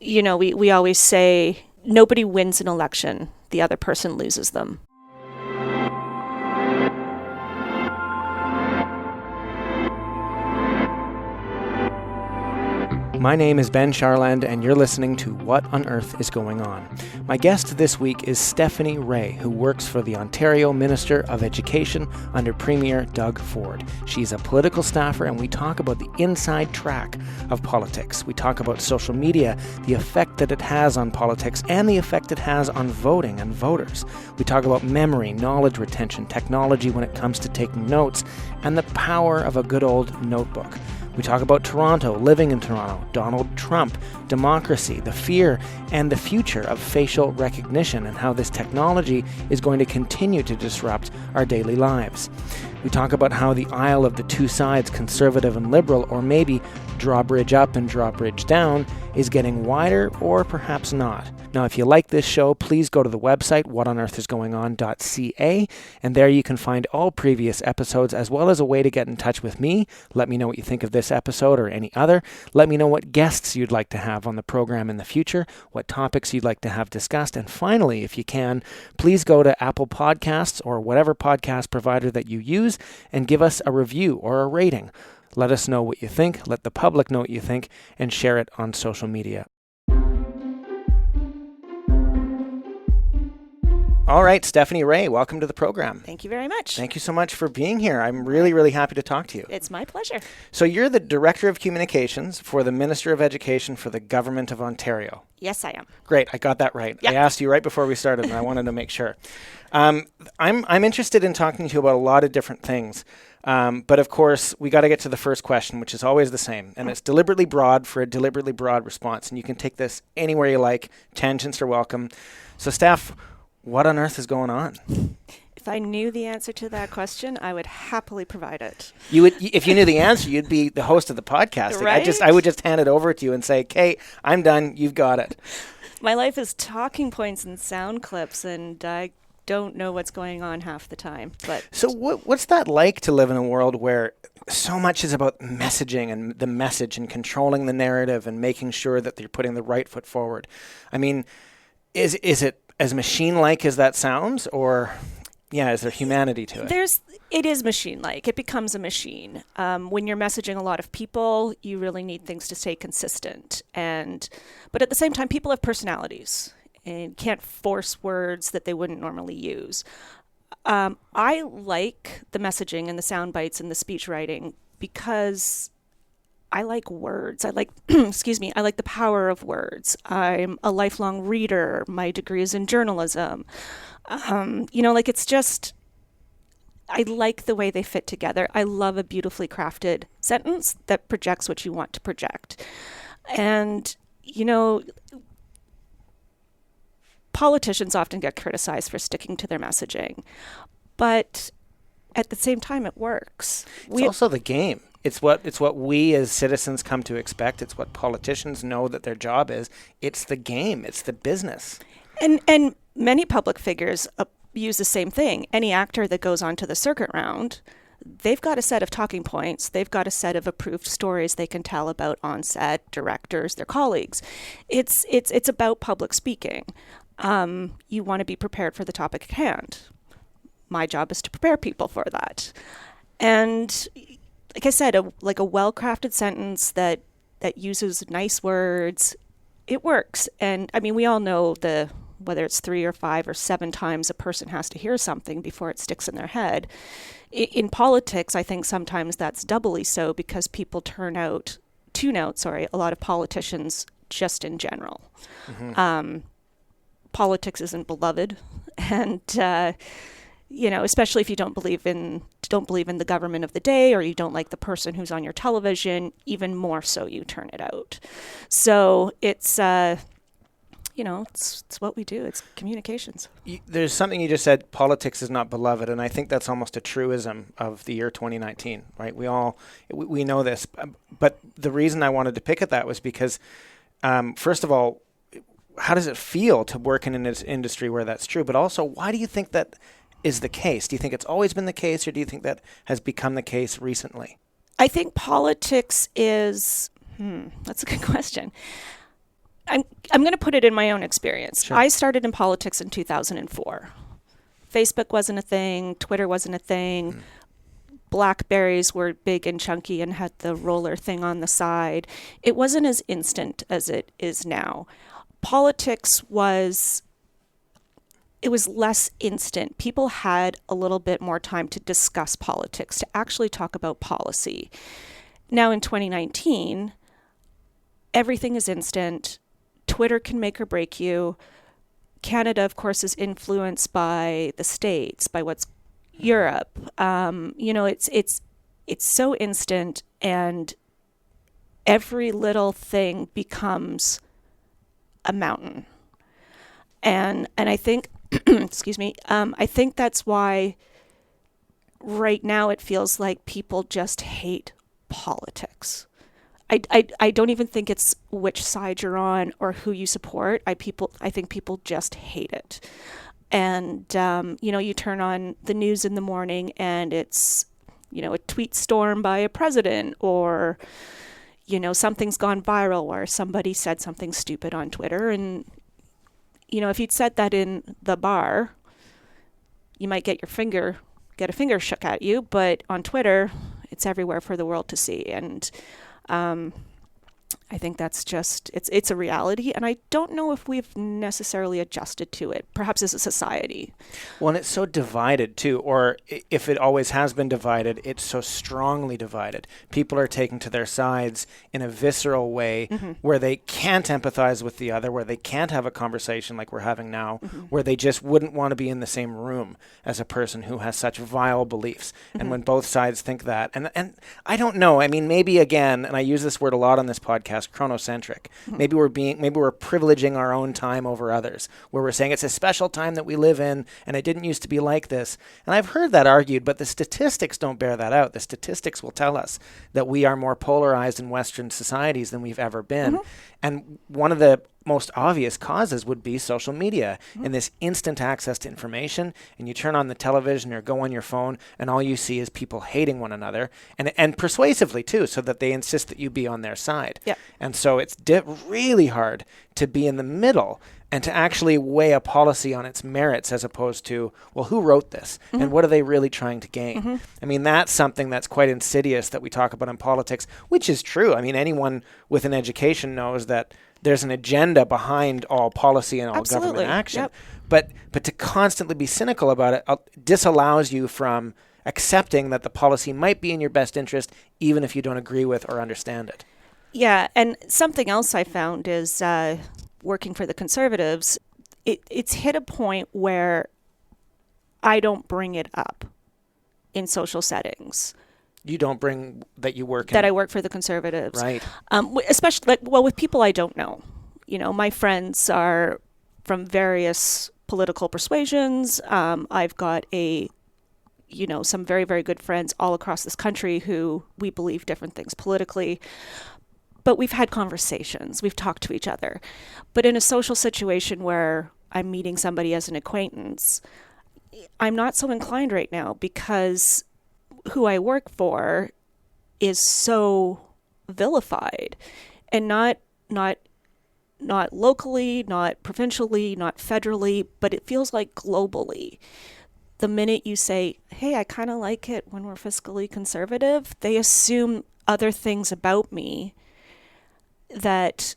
we always say nobody wins an election, the other person loses them. My name is Ben Charland, and you're listening to What on Earth is Going On. My guest this week is Stephanie Rea, who works for the Ontario Minister of Education under Premier Doug Ford. She's a political staffer, and we talk about the inside track of politics. We talk about social media, the effect that it has on politics, and the effect it has on voting and voters. We talk about memory, knowledge retention, technology when it comes to taking notes, and the power of a good old notebook. We talk about Toronto, living in Toronto, Donald Trump, democracy, the fear and the future of facial recognition, and how this technology is going to continue to disrupt our daily lives. We talk about how the aisle of the two sides, conservative and liberal, or maybe drawbridge up and drawbridge down, is getting wider or perhaps not. Now, if you like this show, please go to the website, whatonearthisgoingon.ca, and there you can find all previous episodes, as well as a way to get in touch with me. Let me know what you think of this episode or any other. Let me know what guests you'd like to have on the program in the future, what topics you'd like to have discussed, and finally, if you can, please go to Apple Podcasts or whatever podcast provider that you use and give us a review or a rating. Let us know what you think, let the public know what you think, and share it on social media. All right, Stephanie Rea, welcome to the program. Thank you very much. Thank you so much for being here. I'm really, really happy to talk to you. It's my pleasure. So you're the Director of Communications for the Minister of Education for the Government of Ontario. Yes, I am. Great, I got that right. Yep. I asked you right before we started, and I wanted to make sure. I'm interested in talking to you about a lot of different things. But of course, we got to get to the first question, which is always the same. And it's deliberately broad for a deliberately broad response. And you can take this anywhere you like. Tangents are welcome. So, Steph, what on earth is going on? If I knew the answer to that question, I would happily provide it. You would, if you knew the answer, you'd be the host of the podcast. Right? I would just hand it over to you and say, Kate, I'm done. You've got it. My life is talking points and sound clips, and I don't know what's going on half the time. But so what's that like to live in a world where so much is about messaging and the message and controlling the narrative and making sure that you're putting the right foot forward? I mean, is it as machine-like as that sounds, or is there humanity to it? It is machine-like. It becomes a machine. When you're messaging a lot of people, you really need things to stay consistent. But at the same time, people have personalities and can't force words that they wouldn't normally use. I like the messaging and the sound bites and the speech writing because I like words. I like, I like the power of words. I'm a lifelong reader. My degree is in journalism. It's just, I like the way they fit together. I love a beautifully crafted sentence that projects what you want to project. And, politicians often get criticized for sticking to their messaging, but at the same time, it works. It's also the game. It's what we as citizens come to expect. It's what politicians know that their job is. It's the game. It's the business. And many public figures use the same thing. Any actor that goes onto the circuit round, they've got a set of talking points. They've got a set of approved stories they can tell about on set, directors, their colleagues. It's about public speaking. You want to be prepared for the topic at hand. My job is to prepare people for that. And like I said, a well-crafted sentence that uses nice words, it works. And I mean, we all know whether it's 3 or 5 or 7 times a person has to hear something before it sticks in their head. In politics, I think sometimes that's doubly so because people tune out a lot of politicians just in general. Mm-hmm. Politics isn't beloved, and especially if you don't believe in the government of the day, or you don't like the person who's on your television, even more so you turn it out. So it's what we do. It's communications. There's something you just said, politics is not beloved, and I think that's almost a truism of the year 2019, right? We know this, but the reason I wanted to pick at that was because, first of all, how does it feel to work in an industry where that's true? But also, why do you think that is the case? Do you think it's always been the case, or do you think that has become the case recently? I think politics is, that's a good question. I'm going to put it in my own experience. Sure. I started in politics in 2004. Facebook wasn't a thing. Twitter wasn't a thing. Blackberries were big and chunky and had the roller thing on the side. It wasn't as instant as it is now. Politics was less instant. People had a little bit more time to discuss politics, to actually talk about policy. Now in 2019, everything is instant. Twitter can make or break you. Canada, of course, is influenced by the States, by what's Europe. It's so instant, and every little thing becomes a mountain. And I think, excuse me, I think that's why right now it feels like people just hate politics. I don't even think it's which side you're on or who you support. I think people just hate it. And, you turn on the news in the morning and it's, a tweet storm by a president, or, something's gone viral where somebody said something stupid on Twitter. And, if you'd said that in the bar, you might get a finger shook at you. But on Twitter, it's everywhere for the world to see. And I think that's just, it's a reality, and I don't know if we've necessarily adjusted to it, perhaps as a society. Well, and it's so divided too, or if it always has been divided, it's so strongly divided. People are taking to their sides in a visceral way where they can't empathize with the other, where they can't have a conversation like we're having now, where they just wouldn't want to be in the same room as a person who has such vile beliefs. And when both sides think that, and I don't know, I mean, maybe again, and I use this word a lot on this podcast, chronocentric. Maybe we're privileging our own time over others, where we're saying it's a special time that we live in and it didn't used to be like this. And I've heard that argued, but the statistics don't bear that out. The statistics will tell us that we are more polarized in Western societies than we've ever been. And one of the most obvious causes would be social media and this instant access to information. And you turn on the television or go on your phone and all you see is people hating one another, and persuasively too, so that they insist that you be on their side. Yep. And so it's really hard to be in the middle and to actually weigh a policy on its merits as opposed to, well, who wrote this and what are they really trying to gain? I mean, that's something that's quite insidious that we talk about in politics, which is true. I mean, anyone with an education knows that there's an agenda behind all policy and all government action. Yep. But to constantly be cynical about it disallows you from accepting that the policy might be in your best interest, even if you don't agree with or understand it. Yeah, and something else I found is working for the Conservatives, it's hit a point where I don't bring it up in social settings. You don't bring that you work that I work for the Conservatives, right? Especially with people I don't know. My friends are from various political persuasions. I've got some very, very good friends all across this country who we believe different things politically. But we've had conversations. We've talked to each other. But in a social situation where I'm meeting somebody as an acquaintance, I'm not so inclined right now because who I work for is so vilified, and not locally, not provincially, not federally, but it feels like globally. The minute you say, hey, I kind of like it when we're fiscally conservative, they assume other things about me that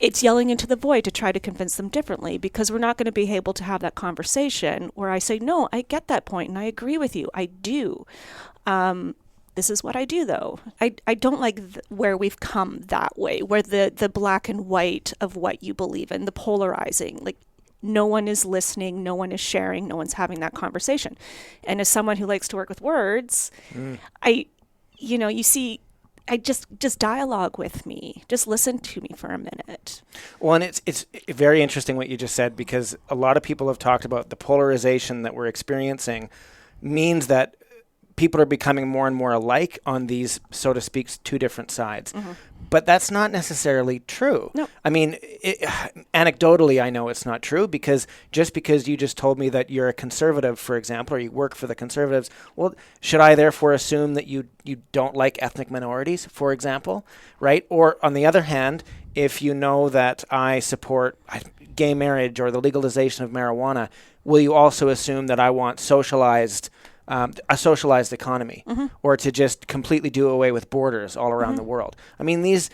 it's yelling into the void to try to convince them differently, because we're not going to be able to have that conversation where I say, no, I get that point and I agree with you. I do. This is what I do, though. I don't like where we've come that way, where the black and white of what you believe in, the polarizing, like no one is listening, no one is sharing, no one's having that conversation. And as someone who likes to work with words, you see, I just dialogue with me. Just listen to me for a minute. Well, and it's very interesting what you just said, because a lot of people have talked about the polarization that we're experiencing means that people are becoming more and more alike on these, so to speak, two different sides. But that's not necessarily true. No. I mean, anecdotally, I know it's not true, because just because you just told me that you're a conservative, for example, or you work for the Conservatives, well, should I therefore assume that you don't like ethnic minorities, for example, right? Or on the other hand, if you know that I support gay marriage or the legalization of marijuana, will you also assume that I want a socialized economy, or to just completely do away with borders all around the world? I mean, these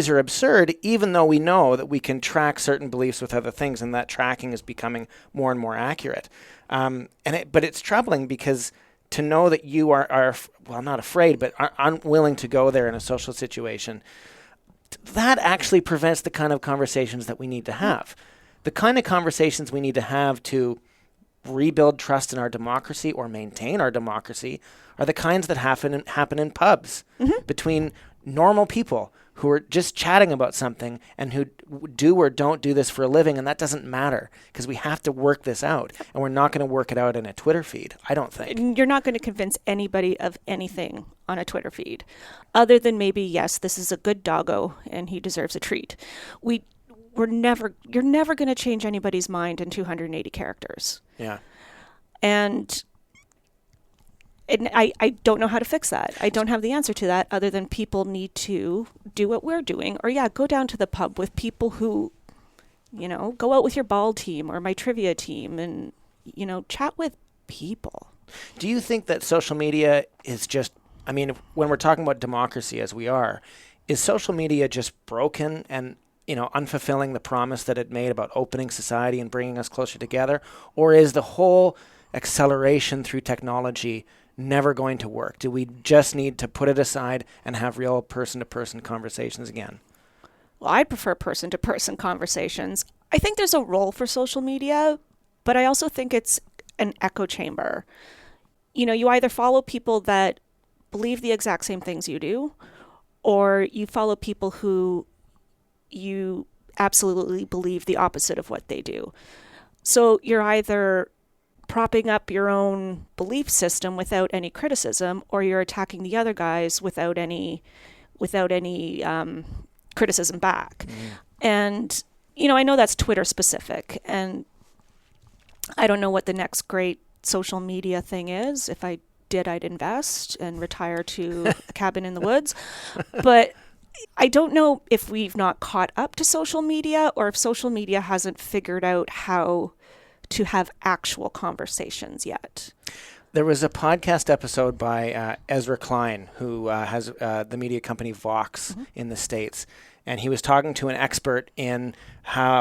are absurd, even though we know that we can track certain beliefs with other things, and that tracking is becoming more and more accurate. But it's troubling, because to know that you are well, not afraid, but are unwilling to go there in a social situation, that actually prevents the kind of conversations that we need to have. The kind of conversations we need to have to rebuild trust in our democracy or maintain our democracy are the kinds that happen in pubs between normal people who are just chatting about something and who do or don't do this for a living, and that doesn't matter, because we have to work this out, and we're not going to work it out in a Twitter feed, I don't think. You're not going to convince anybody of anything on a Twitter feed, other than maybe, yes, this is a good doggo and he deserves a treat. You're never going to change anybody's mind in 280 characters. Yeah. And I don't know how to fix that. I don't have the answer to that, other than people need to do what we're doing. Or, go down to the pub with people who, go out with your ball team or my trivia team and, chat with people. Do you think that social media is just, when we're talking about democracy as we are, is social media just broken and, unfulfilling the promise that it made about opening society and bringing us closer together? Or is the whole acceleration through technology never going to work? Do we just need to put it aside and have real person-to-person conversations again? Well, I prefer person-to-person conversations. I think there's a role for social media, but I also think it's an echo chamber. You either follow people that believe the exact same things you do, or you follow people who you absolutely believe the opposite of what they do. So you're either propping up your own belief system without any criticism, or you're attacking the other guys without any criticism back. And I know that's Twitter specific, and I don't know what the next great social media thing is. If I did, I'd invest and retire to a cabin in the woods. But I don't know if we've not caught up to social media, or if social media hasn't figured out how to have actual conversations yet. There was a podcast episode by Ezra Klein, who has the media company Vox in the States, and he was talking to an expert in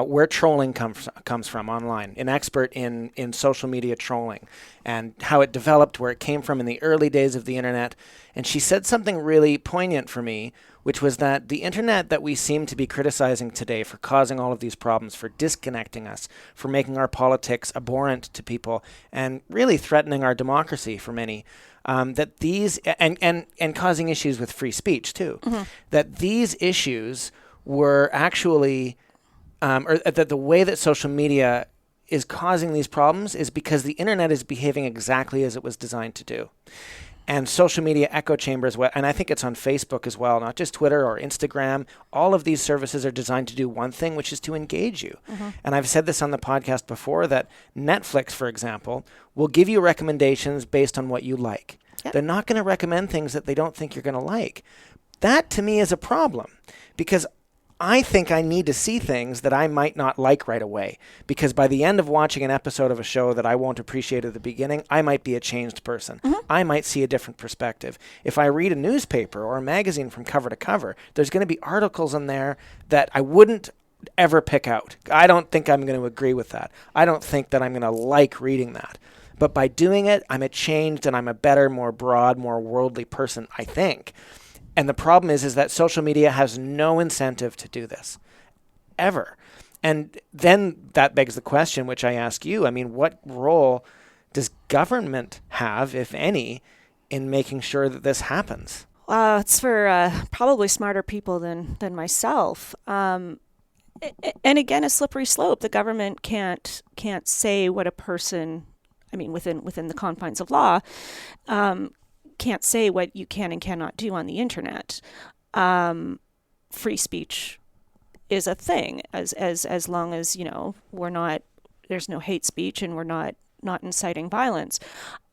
where trolling comes from online, an expert in social media trolling, and how it developed, where it came from in the early days of the internet. And she said something really poignant for me, which was that the internet that we seem to be criticizing today for causing all of these problems, for disconnecting us, for making our politics abhorrent to people, and really threatening our democracy for many, that these, and causing issues with free speech too, that these issues were actually, or that the way that social media is causing these problems is because the internet is behaving exactly as it was designed to do. And social media echo chambers, and I think it's on Facebook as well, not just Twitter or Instagram. All of these services are designed to do one thing, which is to engage you. And I've said this on the podcast before, that Netflix, for example, will give you recommendations based on what you like. Yep. They're not going to recommend things that they don't think you're going to like. That, to me, is a problem, because I think I need to see things that I might not like right away, because by the end of watching an episode of a show that I won't appreciate at the beginning, I might be a changed person. I might see a different perspective. If I read a newspaper or a magazine from cover to cover, there's going to be articles in there that I wouldn't ever pick out. I don't think I'm going to agree with that. I don't think that I'm going to like reading that. But by doing it, I'm a changed and I'm a better, more broad, more worldly person, I think. And the problem is that social media has no incentive to do this, ever. And then that begs the question, which I ask you, what role does government have, if any, in making sure that this happens? It's for probably smarter people than myself. And again, a slippery slope. The government can't say what a person, within the confines of law, can't say what you can and cannot do on the internet. Free speech is a thing, as long as there's no hate speech and we're not inciting violence.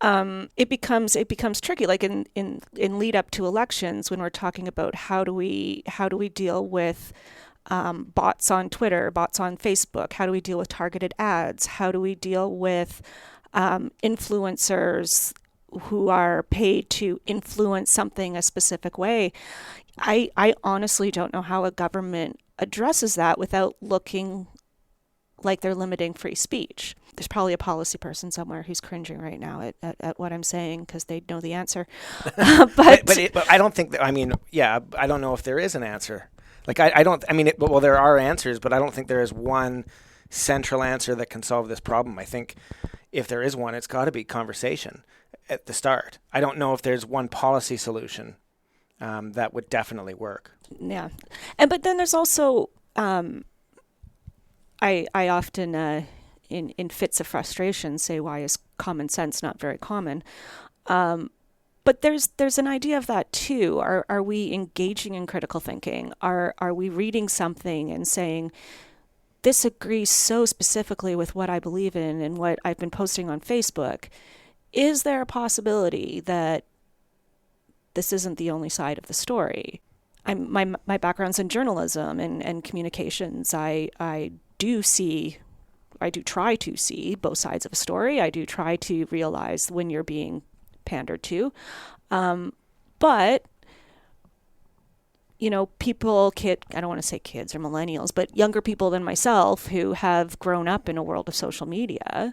It becomes tricky, like in lead up to elections, when we're talking about how do we deal with bots on Twitter, bots on Facebook? How do we deal with targeted ads? How do we deal with influencers who are paid to influence something a specific way? I honestly don't know how a government addresses that without looking like they're limiting free speech. There's probably a policy person somewhere who's cringing right now at what I'm saying because they know the answer. But I don't think that, I don't know if there is an answer. Like, there are answers, but I don't think there is one central answer that can solve this problem. I think if there is one, it's got to be conversation at the start. I don't know if there's one policy solution that would definitely work. Yeah. But then there's also, I often, in fits of frustration, say, why is common sense not very common? But there's an idea of that too. Are we engaging in critical thinking? Are we reading something and saying, this agrees so specifically with what I believe in and what I've been posting on Facebook? Is there a possibility that this isn't the only side of the story? My background's in journalism and communications. I do try to see both sides of a story. I do try to realize when you're being pandered to. But, people, I don't want to say kids or millennials, but younger people than myself who have grown up in a world of social media,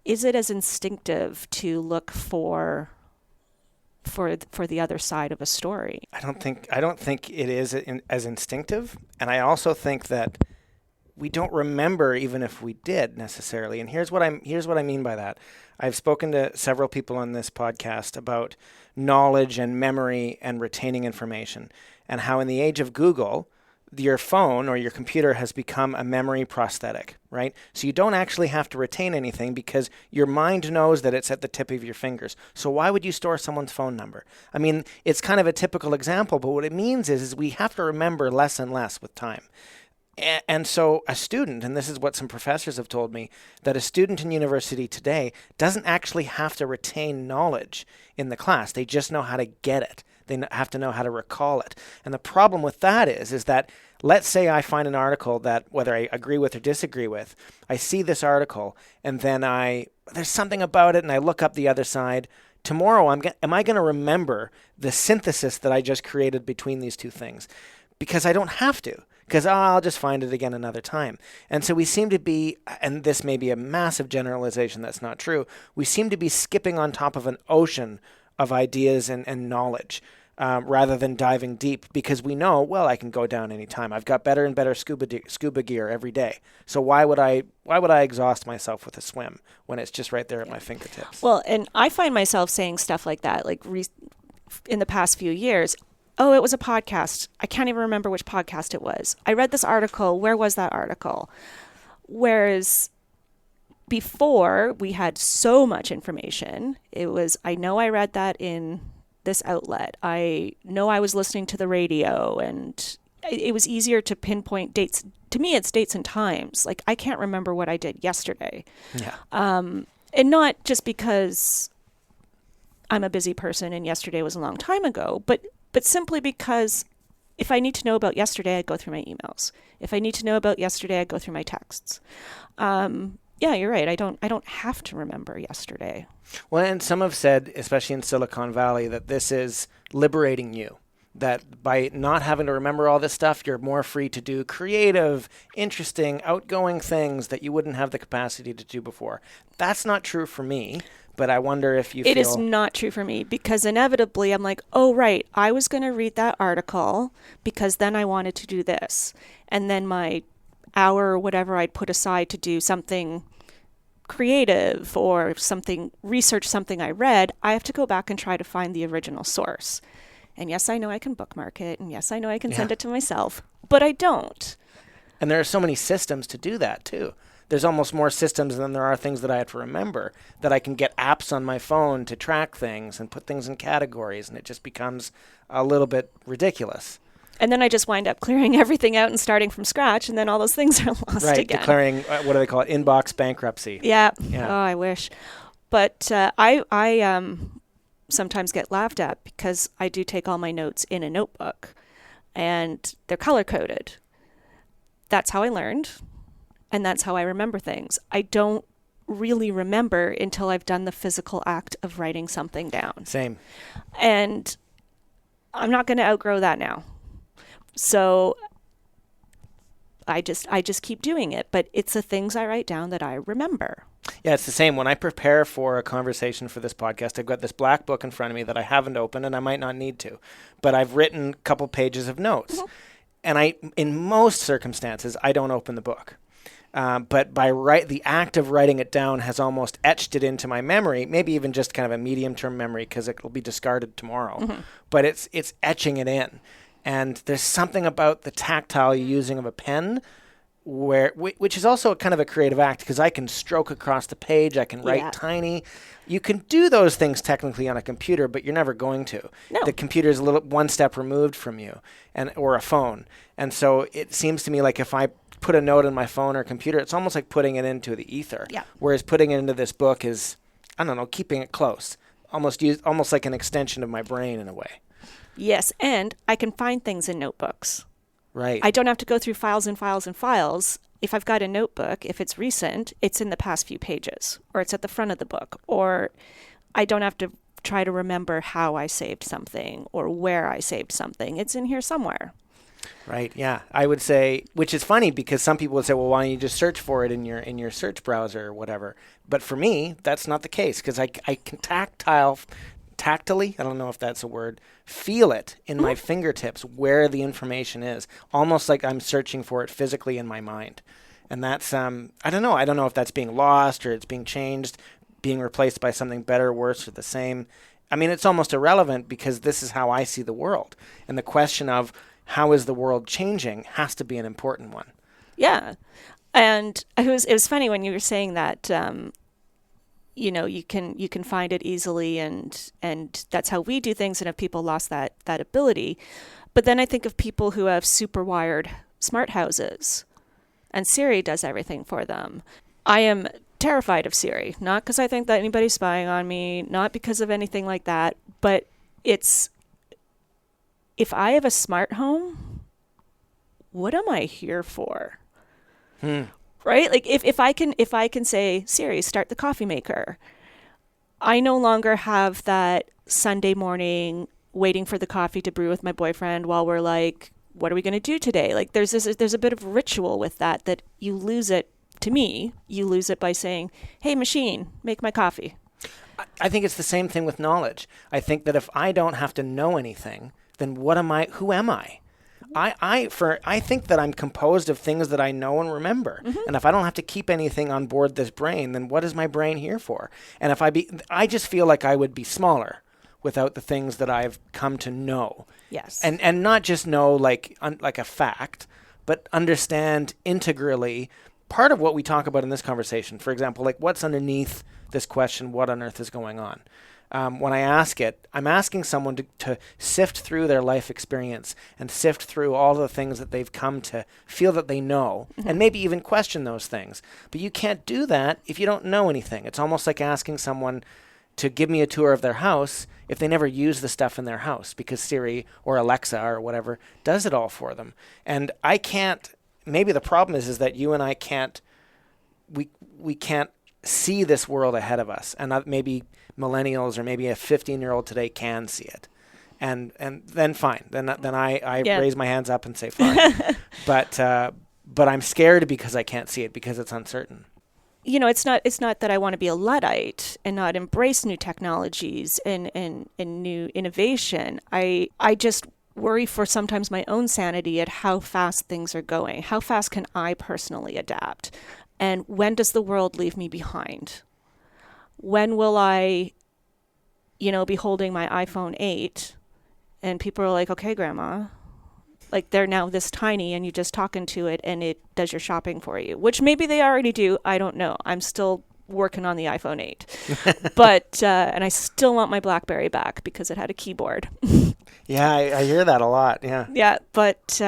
is it as instinctive to look for the other side of a story? I don't think it is as instinctive. And I also think that we don't remember even if we did necessarily. And here's what I mean by that. I've spoken to several people on this podcast about knowledge and memory and retaining information, and how in the age of Google, your phone or your computer has become a memory prosthetic, right? So you don't actually have to retain anything because your mind knows that it's at the tip of your fingers. So why would you store someone's phone number? I mean, it's kind of a typical example, but what it means is we have to remember less and less with time. And so a student, and this is what some professors have told me, that a student in university today doesn't actually have to retain knowledge in the class. They just know how to get it. They have to know how to recall it. And the problem with that is that, let's say I find an article that, whether I agree with or disagree with, I see this article and then there's something about it and I look up the other side. Tomorrow, am I going to remember the synthesis that I just created between these two things? Because I don't have to. Because I'll just find it again another time. And so we seem to be, and this may be a massive generalization that's not true, we seem to be skipping on top of an ocean of ideas and knowledge rather than diving deep, because we know, well, I can go down any time. I've got better and better scuba gear every day. So why would I exhaust myself with a swim when it's just right there at my fingertips? Well, and I find myself saying stuff like that, like in the past few years. Oh, it was a podcast. I can't even remember which podcast it was. I read this article. Where was that article? Whereas before, we had so much information. It was, I know I read that in this outlet. I know I was listening to the radio, and it was easier to pinpoint dates. To me, it's dates and times. Like, I can't remember what I did yesterday. Yeah. And not just because I'm a busy person and yesterday was a long time ago, but simply because if I need to know about yesterday, I go through my emails. If I need to know about yesterday, I go through my texts. Yeah, you're right. I don't have to remember yesterday. Well, and some have said, especially in Silicon Valley, that this is liberating you. That by not having to remember all this stuff, you're more free to do creative, interesting, outgoing things that you wouldn't have the capacity to do before. That's not true for me. But I wonder if you feel... It is not true for me, because inevitably I'm like, oh, right, I was going to read that article because then I wanted to do this. And then my hour or whatever I'd put aside to do something creative or research something I read, I have to go back and try to find the original source. And yes, I know I can bookmark it. And yes, I know I can send it to myself, but I don't. And there are so many systems to do that too. There's almost more systems than there are things that I have to remember, that I can get apps on my phone to track things and put things in categories, and it just becomes a little bit ridiculous. And then I just wind up clearing everything out and starting from scratch, and then all those things are lost right, again. Declaring, what do they call it, inbox bankruptcy. Yeah. Oh, I wish. But I sometimes get laughed at because I do take all my notes in a notebook. and they're color-coded. That's how I learned, and that's how I remember things. I don't really remember until I've done the physical act of writing something down. Same. And I'm not going to outgrow that now. So I just keep doing it, but it's the things I write down that I remember. Yeah, it's the same. When I prepare for a conversation for this podcast, I've got this black book in front of me that I haven't opened, and I might not need to, but I've written a couple pages of notes. Mm-hmm. And in most circumstances, I don't open the book. But the act of writing it down has almost etched it into my memory, maybe even just kind of a medium-term memory because it will be discarded tomorrow. Mm-hmm. But it's etching it in. And there's something about the tactile using of a pen which is also kind of a creative act because I can stroke across the page, I can write tiny. You can do those things technically on a computer, but you're never going to. No. The computer is one step removed from you, or a phone. And so it seems to me like if I put a note on my phone or computer, it's almost like putting it into the ether. Yeah. Whereas putting it into this book is, I don't know, keeping it close, almost like an extension of my brain in a way. Yes, and I can find things in notebooks. Right. I don't have to go through files and files and files. If I've got a notebook, if it's recent, it's in the past few pages, or it's at the front of the book, or I don't have to try to remember how I saved something or where I saved something. It's in here somewhere. Right. Yeah. I would say, which is funny because some people would say, well, why don't you just search for it in your search browser or whatever? But for me, that's not the case because I can tactily, I don't know if that's a word, feel it in my fingertips where the information is, almost like I'm searching for it physically in my mind. And that's, I don't know if that's being lost or it's being changed, being replaced by something better, worse, or the same. I mean, it's almost irrelevant because this is how I see the world. And the question of how is the world changing has to be an important one. Yeah. And it was funny when you were saying that, you can find it easily and that's how we do things, and if people lost that ability. But then I think of people who have super wired smart houses and Siri does everything for them. I am terrified of Siri, not because I think that anybody's spying on me, not because of anything like that, but it's, if I have a smart home, what am I here for? Right? Like if I can say, Siri, start the coffee maker, I no longer have that Sunday morning waiting for the coffee to brew with my boyfriend while we're like, what are we going to do today? Like there's a bit of ritual with that you lose it. To me, you lose it by saying, hey, machine, make my coffee. I think it's the same thing with knowledge. I think that if I don't have to know anything, then what am I? Who am I? I think that I'm composed of things that I know and remember. Mm-hmm. And if I don't have to keep anything on board this brain, then what is my brain here for? And if I just feel like I would be smaller without the things that I've come to know. Yes. And not just know like a fact, but understand integrally part of what we talk about in this conversation. For example, like what's underneath this question, what on earth is going on? When I ask it, I'm asking someone to sift through their life experience and sift through all the things that they've come to feel that they know, mm-hmm. and maybe even question those things. But you can't do that if you don't know anything. It's almost like asking someone to give me a tour of their house if they never use the stuff in their house, because Siri or Alexa or whatever does it all for them. And I can't, maybe the problem is that you and I can't, we can't see this world ahead of us. And maybe millennials or maybe a 15-year-old today can see it. And then fine. Then I raise my hands up and say fine. But I'm scared because I can't see it because it's uncertain. You know, it's not that I want to be a Luddite and not embrace new technologies and new innovation. I just worry for sometimes my own sanity at how fast things are going. How fast can I personally adapt? And when does the world leave me behind? When will I, be holding my iPhone 8 and people are like, okay, Grandma, like they're now this tiny and you're just talking to it and it does your shopping for you, which maybe they already do. I don't know. I'm still working on the iPhone 8, but, and I still want my BlackBerry back because it had a keyboard. Yeah, I hear that a lot. Yeah. Yeah. But,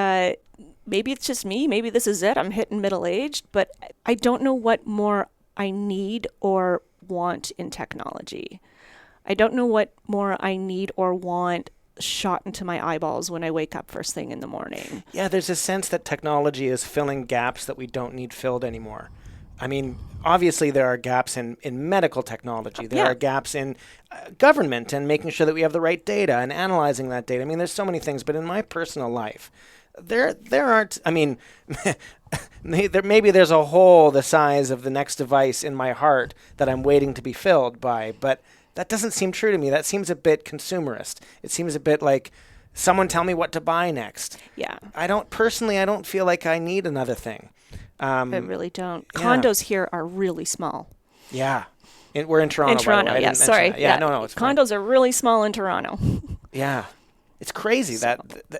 maybe it's just me. Maybe this is it. I'm hitting middle-aged, but I don't know what more I need or want in technology. I don't know what more I need or want shot into my eyeballs when I wake up first thing in the morning. Yeah, there's a sense that technology is filling gaps that we don't need filled anymore. I mean, obviously there are gaps in medical technology. There are gaps in government and making sure that we have the right data and analyzing that data. I mean, there's so many things. But in my personal life, there aren't, I mean, maybe there's a hole the size of the next device in my heart that I'm waiting to be filled by. But that doesn't seem true to me. That seems a bit consumerist. It seems a bit like someone tell me what to buy next. Yeah. I don't feel like I need another thing. I really don't. Condos here are really small. Yeah. We're in Toronto. In Toronto, by the way. yeah. Sorry. Yeah, no, it's fine. Condos are really small in Toronto. Yeah. It's crazy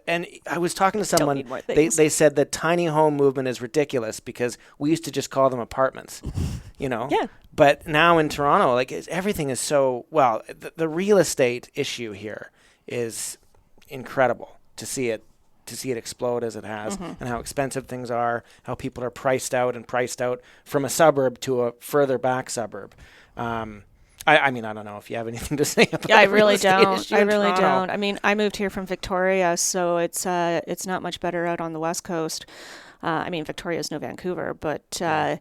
and I was talking to someone, Don't need more things. they said the tiny home movement is ridiculous because we used to just call them apartments, Yeah. But now in Toronto, like everything is so, well, the real estate issue here is incredible to see it explode as it has, and how expensive things are, how people are priced out from a suburb to a further back suburb. I mean, I don't know if you have anything to say about I really don't. Toronto. I mean, I moved here from Victoria, so it's not much better out on the West Coast. I mean, Victoria's no Vancouver, but I'm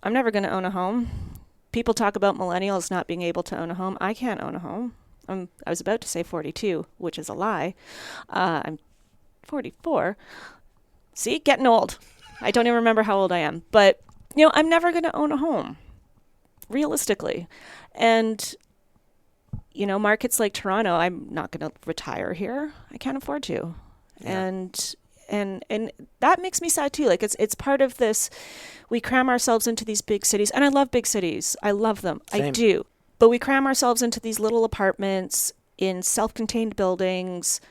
never going to own a home. People talk about millennials not being able to own a home. I can't own a home. I was about to say 42, which is a lie. I'm 44. See, getting old. I don't even remember how old I am. But, I'm never going to own a home, realistically. And, markets like Toronto, I'm not going to retire here. I can't afford to. Yeah. And that makes me sad too. Like it's part of this. We cram ourselves into these big cities. And I love big cities. I love them. Same. I do. But we cram ourselves into these little apartments in self-contained buildings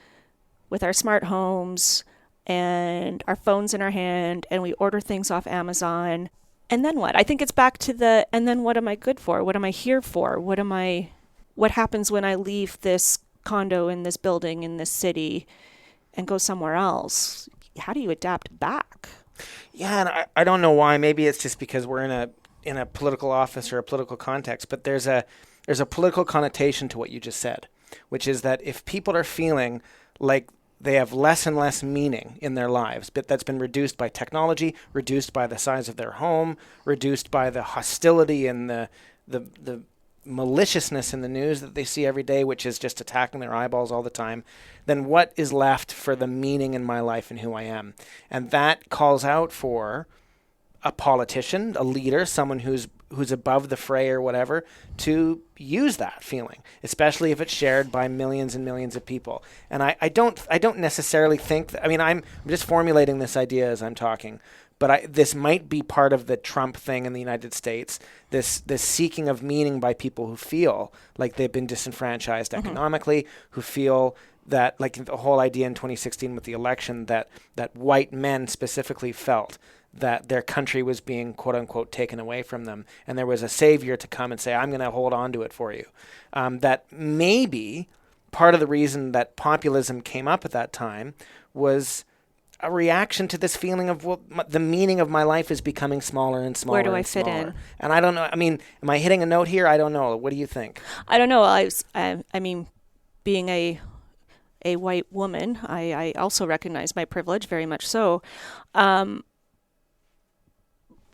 with our smart homes and our phones in our hand, and we order things off Amazon. And then what? I think it's back to and then what am I good for? What am I here for? What happens when I leave this condo in this building in this city and go somewhere else? How do you adapt back? Yeah, and I don't know why. Maybe it's just because we're in a political office or a political context, but there's a political connotation to what you just said, which is that if people are feeling like they have less and less meaning in their lives, but that's been reduced by technology, reduced by the size of their home, reduced by the hostility and the maliciousness in the news that they see every day, which is just attacking their eyeballs all the time, then what is left for the meaning in my life and who I am? And that calls out for a politician, a leader, someone who's above the fray or whatever, to use that feeling, especially if it's shared by millions and millions of people. And I don't necessarily think that, I mean, I'm just formulating this idea as I'm talking, but this might be part of the Trump thing in the United States, this seeking of meaning by people who feel like they've been disenfranchised economically, who feel that, like the whole idea in 2016 with the election, that white men specifically felt that their country was being, quote unquote, taken away from them. And there was a savior to come and say, I'm going to hold on to it for you. That maybe part of the reason that populism came up at that time was a reaction to this feeling of, well, the meaning of my life is becoming smaller and smaller. Where do I and fit smaller. in? And I don't know. I mean, am I hitting a note here? I don't know. What do you think? I don't know. I mean, being a white woman, I also recognize my privilege, very much so.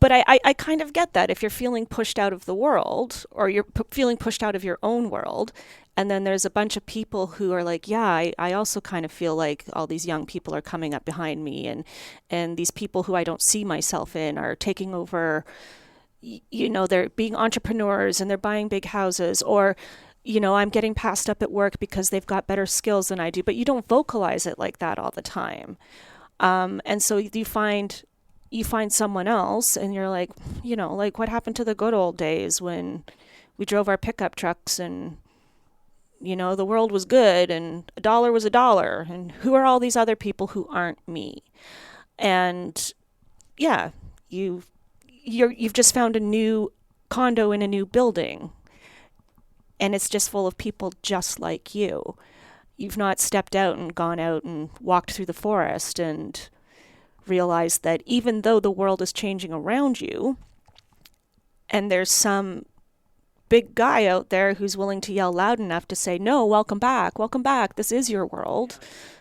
But I kind of get that if you're feeling pushed out of the world, or you're feeling pushed out of your own world, and then there's a bunch of people who are like, yeah, I also kind of feel like all these young people are coming up behind me, and these people who I don't see myself in are taking over, they're being entrepreneurs and they're buying big houses, or, I'm getting passed up at work because they've got better skills than I do, but you don't vocalize it like that all the time. And so you find someone else and you're like, like what happened to the good old days when we drove our pickup trucks and, the world was good and $1 was $1, and who are all these other people who aren't me? And yeah, you've just found a new condo in a new building, and it's just full of people just like you. You've not stepped out and gone out and walked through the forest and realized that even though the world is changing around you, and there's some big guy out there who's willing to yell loud enough to say, no, welcome back, this is your world,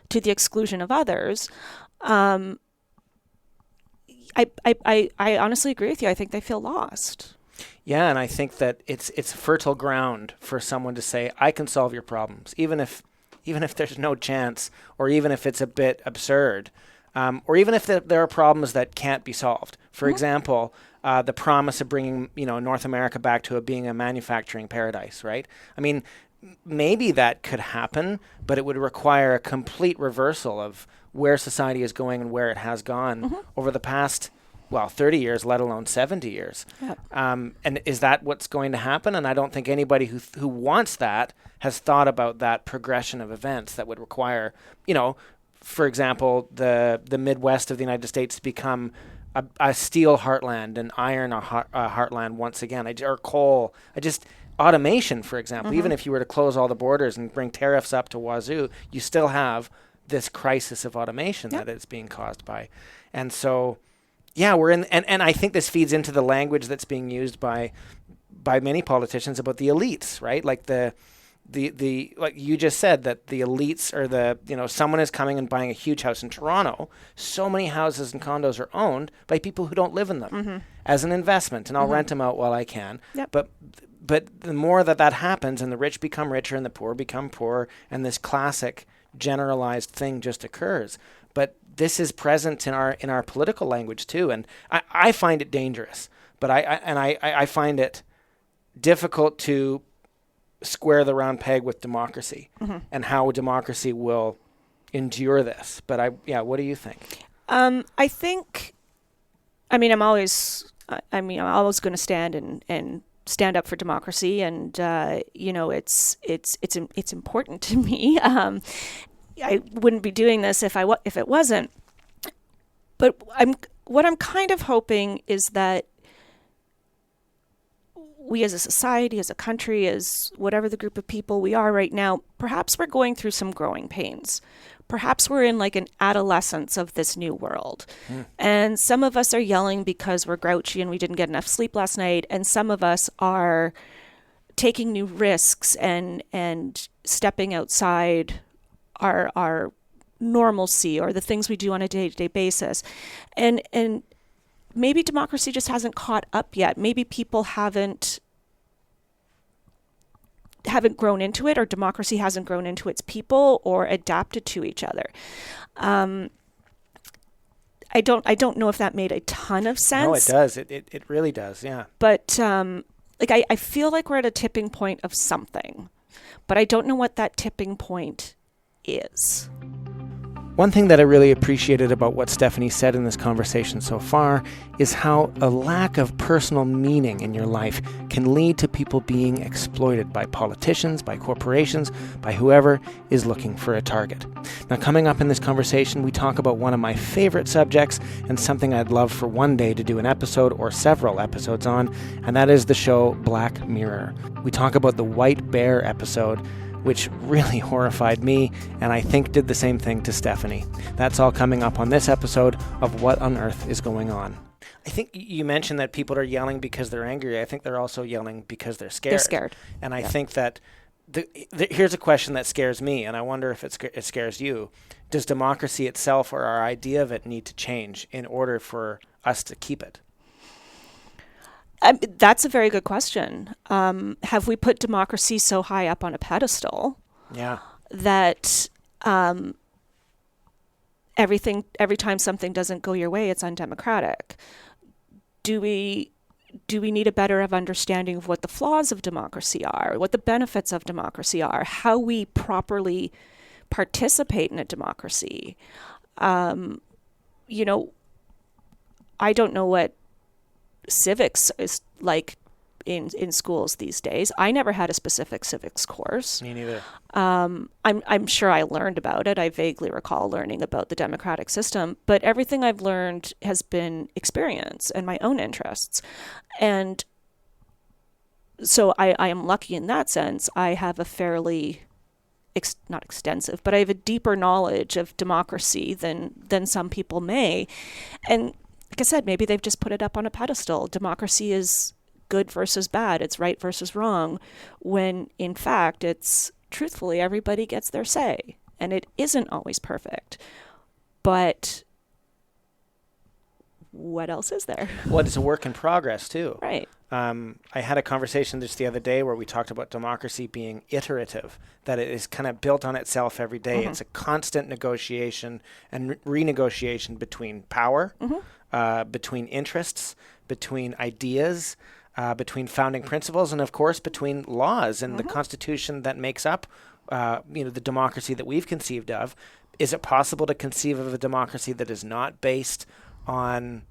to the exclusion of others. I honestly agree with you. I think they feel lost. Yeah, and I think that it's fertile ground for someone to say, I can solve your problems, even if there's no chance, or even if it's a bit absurd, or even if there are problems that can't be solved. For example, the promise of bringing North America back to being a manufacturing paradise, right? I mean, maybe that could happen, but it would require a complete reversal of where society is going and where it has gone over the past 30 years, let alone 70 years. Yep. And is that what's going to happen? And I don't think anybody who wants that has thought about that progression of events that would require, for example, the Midwest of the United States to become a steel heartland and iron heartland once again, or coal. Automation, for example, even if you were to close all the borders and bring tariffs up to wazoo, you still have this crisis of automation that it's being caused by. And so... yeah, we're in, and I think this feeds into the language that's being used by many politicians about the elites, right? Like the like you just said, that the elites are someone is coming and buying a huge house in Toronto. So many houses and condos are owned by people who don't live in them as an investment, and I'll rent them out while I can. Yep. But the more that happens, and the rich become richer and the poor become poorer, and this classic generalized thing just occurs. But this is present in our political language too, and I find it dangerous. But I find it difficult to square the round peg with democracy and how democracy will endure this. But what do you think? I think, I'm always going to stand and stand up for democracy, and it's important to me. I wouldn't be doing this if it wasn't. But what I'm kind of hoping is that we as a society, as a country, as whatever the group of people we are right now, perhaps we're going through some growing pains. Perhaps we're in like an adolescence of this new world. And some of us are yelling because we're grouchy and we didn't get enough sleep last night. And some of us are taking new risks and stepping outside our normalcy or the things we do on a day-to-day basis. And maybe democracy just hasn't caught up yet. Maybe people haven't grown into it, or democracy hasn't grown into its people or adapted to each other. I don't know if that made a ton of sense. No, it does. It really does, yeah. But I feel like we're at a tipping point of something, but I don't know what that tipping point is. One thing that I really appreciated about what Stephanie said in this conversation so far is how a lack of personal meaning in your life can lead to people being exploited by politicians, by corporations, by whoever is looking for a target. Now, coming up in this conversation, we talk about one of my favorite subjects and something I'd love for one day to do an episode or several episodes on, and that is the show Black Mirror. We talk about the White Bear episode, which really horrified me, and I think did the same thing to Stephanie. That's all coming up on this episode of What on Earth is Going On. I think you mentioned that people are yelling because they're angry. I think they're also yelling because they're scared. They're scared. And I think that here's a question that scares me, and I wonder if it scares you. Does democracy itself, or our idea of it, need to change in order for us to keep it? That's a very good question. Have we put democracy so high up on a pedestal that every time something doesn't go your way, it's undemocratic? Do we need a better understanding of what the flaws of democracy are, what the benefits of democracy are, how we properly participate in a democracy? I don't know what civics is like in schools these days. I never had a specific civics course. Me neither. I'm sure I learned about it. I vaguely recall learning about the democratic system, but everything I've learned has been experience and my own interests. And so I am lucky in that sense. I have a fairly not extensive, but I have a deeper knowledge of democracy than some people may. And like I said, maybe they've just put it up on a pedestal. Democracy is good versus bad, it's right versus wrong, when in fact it's truthfully everybody gets their say, and it isn't always perfect. But what else is there? Well, it's a work in progress too. Right. I had a conversation just the other day where we talked about democracy being iterative, that it is kind of built on itself every day. It's a constant negotiation and renegotiation between power, between interests, between ideas, between founding principles, and of course between laws and the Constitution that makes up the democracy that we've conceived of. Is it possible to conceive of a democracy that is not based on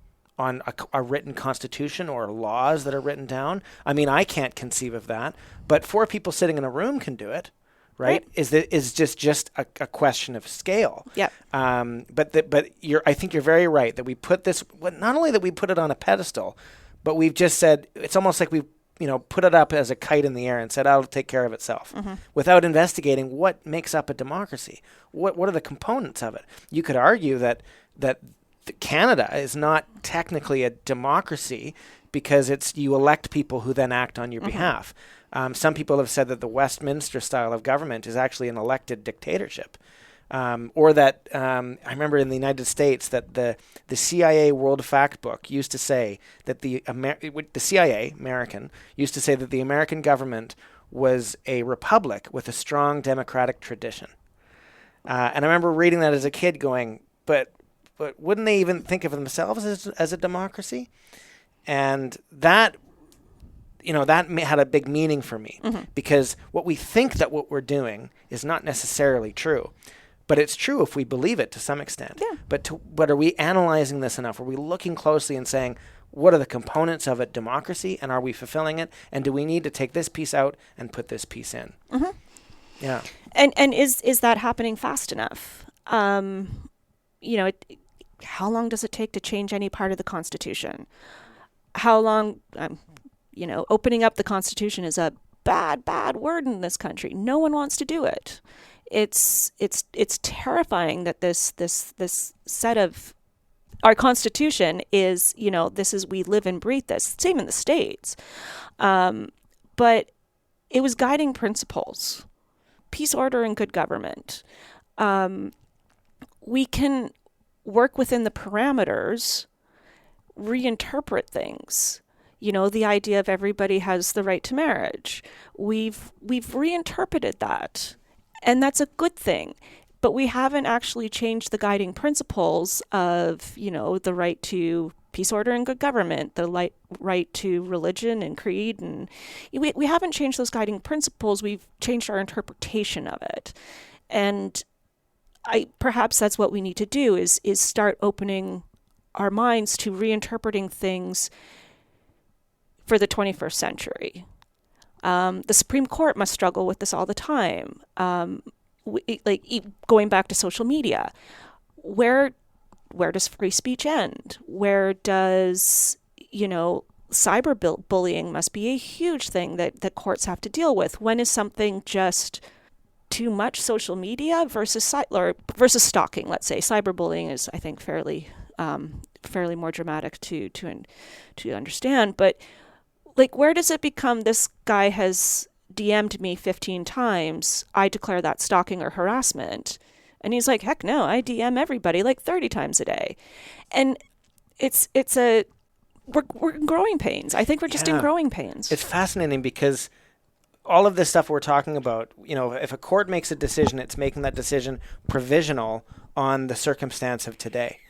a written constitution or laws that are written down? I mean, I can't conceive of that, but 4 people sitting in a room can do it, right? Is just a question of scale. Yeah. But I think you're very right that we put this, not only that we put it on a pedestal, but we've just said, it's almost like we've put it up as a kite in the air and said, "I'll take care of itself," without investigating what makes up a democracy. What are the components of it? You could argue that Canada is not technically a democracy because you elect people who then act on your behalf. Some people have said that the Westminster style of government is actually an elected dictatorship. Or that I remember in the United States that the CIA World Factbook used to say that the CIA, American, used to say that the American government was a republic with a strong democratic tradition. And I remember reading that as a kid going, but wouldn't they even think of themselves as a democracy? And that had a big meaning for me because what we think that what we're doing is not necessarily true. But it's true if we believe it to some extent. Yeah. But are we analyzing this enough? Are we looking closely and saying, what are the components of a democracy, and are we fulfilling it? And do we need to take this piece out and put this piece in? Yeah. And is that happening fast enough? How long does it take to change any part of the Constitution? How long, opening up the Constitution is a bad word in this country. No one wants to do it. It's terrifying that this set of our Constitution is, we live and breathe this. Same in the States. But it was guiding principles, peace, order, and good government. We can work within the parameters, reinterpret things. The idea of everybody has the right to marriage. We've reinterpreted that. And that's a good thing. But we haven't actually changed the guiding principles of, the right to peace, order, and good government, the right to religion and creed. And we haven't changed those guiding principles. We've changed our interpretation of it. And perhaps that's what we need to do is start opening our minds to reinterpreting things for the 21st century. The Supreme Court must struggle with this all the time. Going back to social media, where does free speech end? Where does, cyberbullying must be a huge thing that courts have to deal with. When is something just too much social media versus stalking? Let's say cyberbullying is, I think, fairly more dramatic to understand, but. Where does it become this guy has DM'd me 15 times, I declare that stalking or harassment? And he's like, heck no, I DM everybody 30 times a day. And we're in growing pains. I think we're just in growing pains. It's fascinating because all of this stuff we're talking about, if a court makes a decision, it's making that decision provisional on the circumstance of today.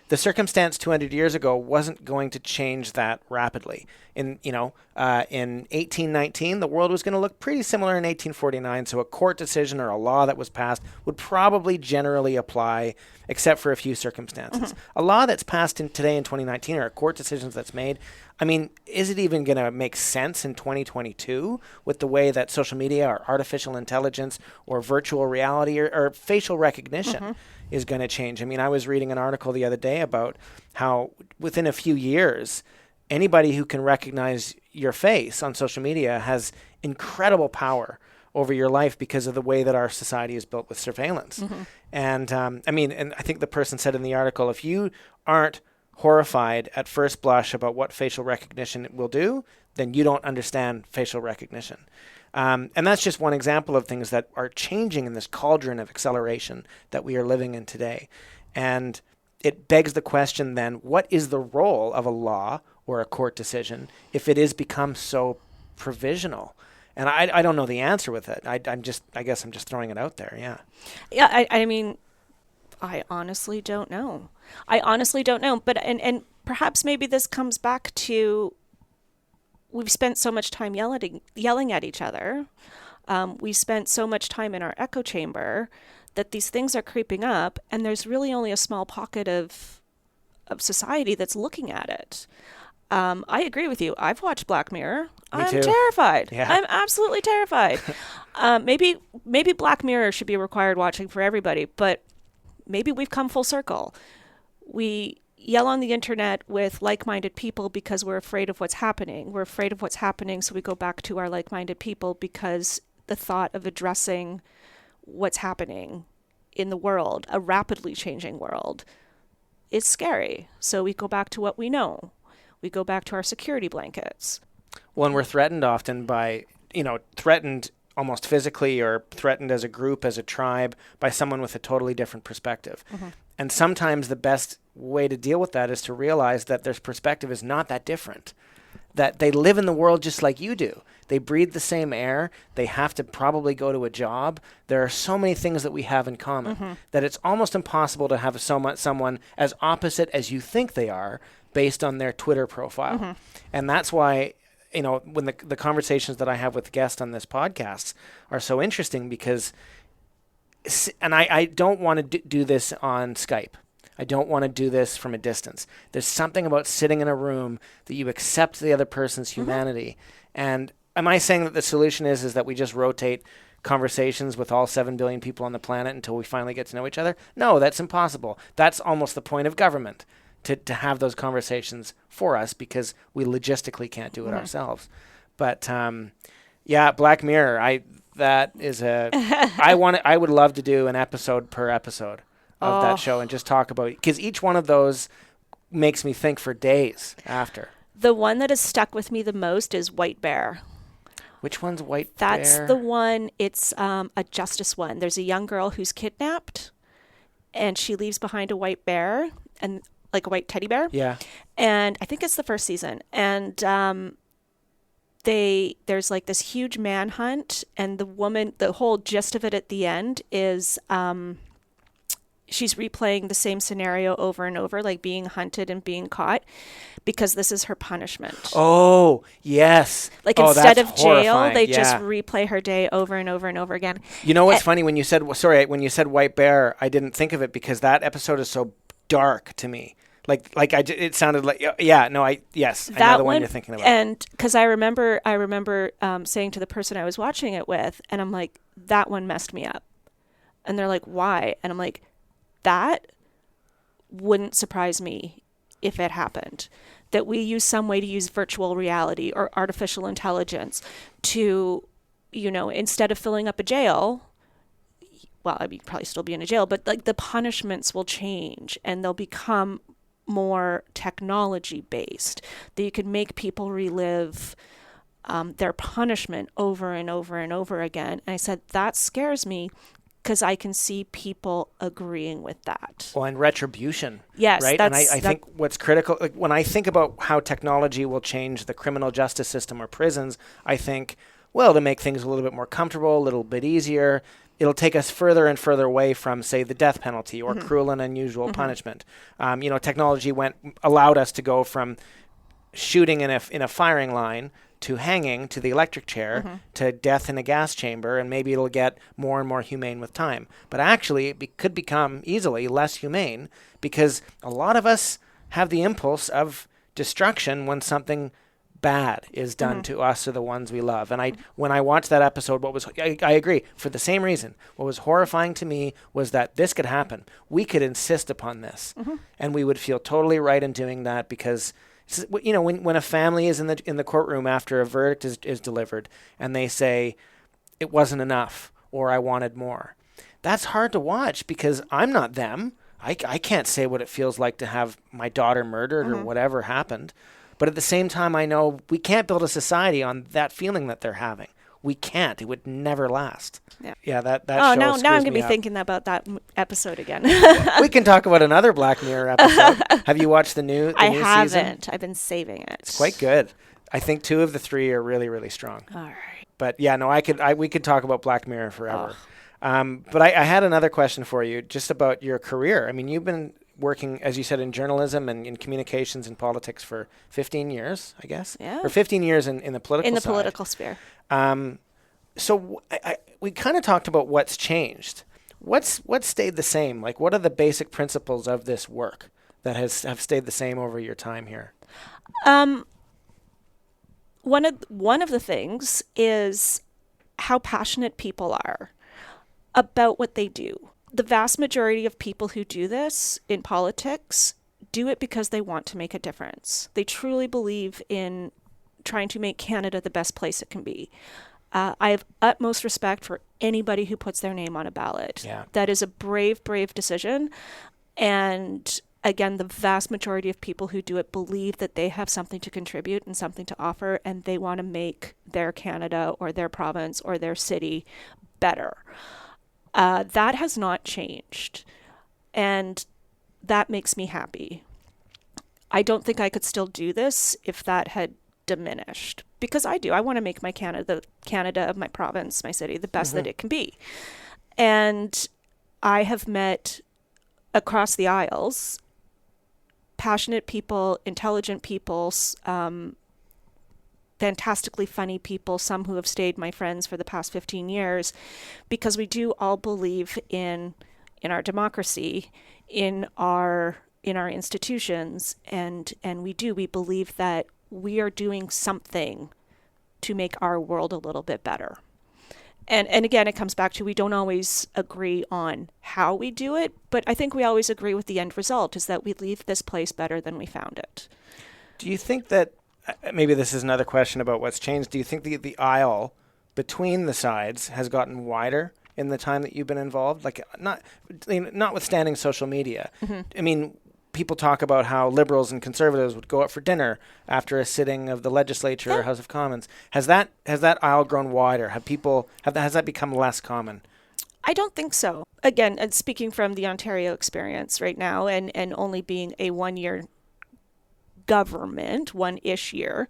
The circumstance 200 years ago wasn't going to change that rapidly. In 1819, the world was going to look pretty similar in 1849. So a court decision or a law that was passed would probably generally apply, except for a few circumstances. A law that's passed today in 2019 or a court decision that's made, is it even going to make sense in 2022 with the way that social media or artificial intelligence or virtual reality or facial recognition is going to change? I was reading an article the other day about how within a few years, anybody who can recognize your face on social media has incredible power over your life because of the way that our society is built with surveillance. And and I think the person said in the article, if you aren't horrified at first blush about what facial recognition will do, then you don't understand facial recognition. And that's just one example of things that are changing in this cauldron of acceleration that we are living in today. And it begs the question then, what is the role of a law or a court decision if it is become so provisional? And I don't know the answer with it. I guess I'm just throwing it out there. Yeah. Yeah. I mean, I honestly don't know. But, and perhaps maybe this comes back to, we've spent so much time yelling at each other. We spent so much time in our echo chamber that these things are creeping up, and there's really only a small pocket of society that's looking at it. I agree with you. I've watched Black Mirror. I'm terrified. Yeah. I'm absolutely terrified. Maybe Black Mirror should be required watching for everybody, but maybe we've come full circle. We yell on the internet with like-minded people because we're afraid of what's happening. We're afraid of what's happening, so we go back to our like-minded people because the thought of addressing what's happening in the world, a rapidly changing world, is scary. So we go back to what we know. We go back to our security blankets. Well, and we're threatened often by, threatened almost physically or threatened as a group, as a tribe, by someone with a totally different perspective. Mm-hmm. And sometimes the best way to deal with that is to realize that their perspective is not that different, that they live in the world just like you do. They breathe the same air. They have to probably go to a job. There are so many things that we have in common that it's almost impossible to have someone as opposite as you think they are based on their Twitter profile. Mm-hmm. And that's why, when the conversations that I have with guests on this podcast are so interesting because, and I don't want to do this on Skype. I don't want to do this from a distance. There's something about sitting in a room that you accept the other person's humanity. And am I saying that the solution is that we just rotate conversations with all 7 billion people on the planet until we finally get to know each other? No, that's impossible. That's almost the point of government, to have those conversations for us because we logistically can't do it ourselves. But Black Mirror, I would love to do an episode per episode of that show and just talk about it, because each one of those makes me think for days after. The one that has stuck with me the most is White Bear. Which one's White Bear? That's the one, it's a justice one. There's a young girl who's kidnapped and she leaves behind a white bear, and like a white teddy bear. Yeah. And I think it's the first season. And there's like this huge manhunt, and the whole gist of it at the end is she's replaying the same scenario over and over, like being hunted and being caught, because this is her punishment. Oh, yes. Like instead of jail, they just replay her day over and over and over again. You know what's funny? When you said White Bear, I didn't think of it because that episode is so dark to me. It sounded like, I know the one you're thinking about. And because I remember saying to the person I was watching it with, and I'm like, that one messed me up. And they're like, why? And I'm like, that wouldn't surprise me if it happened. That we use some way to use virtual reality or artificial intelligence to, instead of filling up a jail, well, I mean, probably still be in a jail, but like the punishments will change and they'll become more technology based, that you can make people relive their punishment over and over and over again. And I said, that scares me because I can see people agreeing with that. Well, and retribution. Yes. Right. And I think what's critical, like when I think about how technology will change the criminal justice system or prisons, I think, well, to make things a little bit more comfortable, a little bit easier, it'll take us further and further away from, say, the death penalty or cruel and unusual punishment. Technology allowed us to go from shooting in a firing line to hanging to the electric chair to death in a gas chamber, and maybe it'll get more and more humane with time. But actually, it could become easily less humane because a lot of us have the impulse of destruction when something bad is done to us or the ones we love. And when I watched that episode, I agree, for the same reason. What was horrifying to me was that this could happen. We could insist upon this, and we would feel totally right in doing that because, when a family is in the courtroom after a verdict is delivered and they say, it wasn't enough or I wanted more, that's hard to watch because I'm not them. I can't say what it feels like to have my daughter murdered or whatever happened. But at the same time, I know we can't build a society on that feeling that they're having. We can't. It would never last. Yeah, that Oh, show now I'm screws going to me be up. thinking about that episode again. We can talk about another Black Mirror episode. Have you watched the new I new haven't. season? I've been saving it. It's quite good. I think 2 of the 3 are really, really strong. All right. But yeah, no, we could talk about Black Mirror forever. Oh. But I had another question for you, just about your career. I mean, you've been working, as you said, in journalism and in communications and politics for 15 years, I guess. Yeah. Or 15 years in the political side. Political sphere. So we kind of talked about what's changed. What's stayed the same? Like, what are the basic principles of this work that have stayed the same over your time here? One of the things is how passionate people are about what they do. The vast majority of people who do this in politics do it because they want to make a difference. They truly believe in trying to make Canada the best place it can be. I have utmost respect for anybody who puts their name on a ballot. Yeah. That is a brave, brave decision. And again, the vast majority of people who do it believe that they have something to contribute and something to offer, and they want to make their Canada or their province or their city better. That has not changed. And that makes me happy. I don't think I could still do this if that had diminished, because I do. I want to make my Canada of my province, my city, the best that it can be. And I have met across the aisles passionate people, intelligent people, fantastically funny people, some who have stayed my friends for the past 15 years, because we do all believe in our democracy, in our institutions, and we believe that we are doing something to make our world a little bit better. And again, it comes back to, we don't always agree on how we do it, but I think we always agree with the end result, is that we leave this place better than we found it. Do you think that, maybe this is another question about what's changed, do you think the aisle between the sides has gotten wider in the time that you've been involved? Like, notwithstanding social media. I mean, people talk about how Liberals and Conservatives would go out for dinner after a sitting of the legislature or House of Commons. Has that aisle grown wider? Has that become less common? I don't think so. Again, and speaking from the Ontario experience right now, and only being a one-year government, one-ish year,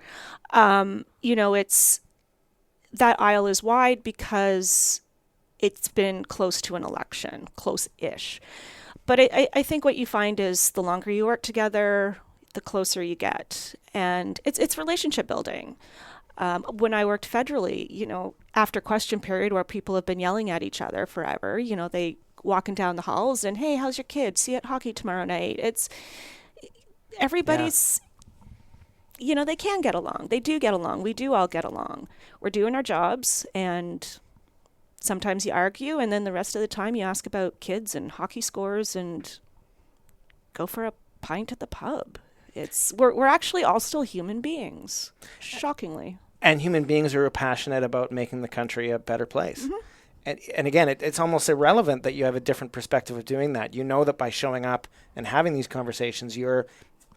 it's that aisle is wide because it's been close to an election, close-ish. But I think what you find is the longer you work together, the closer you get. And it's relationship building. When I worked federally, after question period where people have been yelling at each other forever, they walking down the halls and, hey, how's your kid? See you at hockey tomorrow night. It's everybody's, they can get along. They do get along. We do all get along. We're doing our jobs, and sometimes you argue, and then the rest of the time you ask about kids and hockey scores and go for a pint at the pub. We're actually all still human beings, shockingly. And human beings who are passionate about making the country a better place. And again, it's almost irrelevant that you have a different perspective of doing that. You know that by showing up and having these conversations, you're,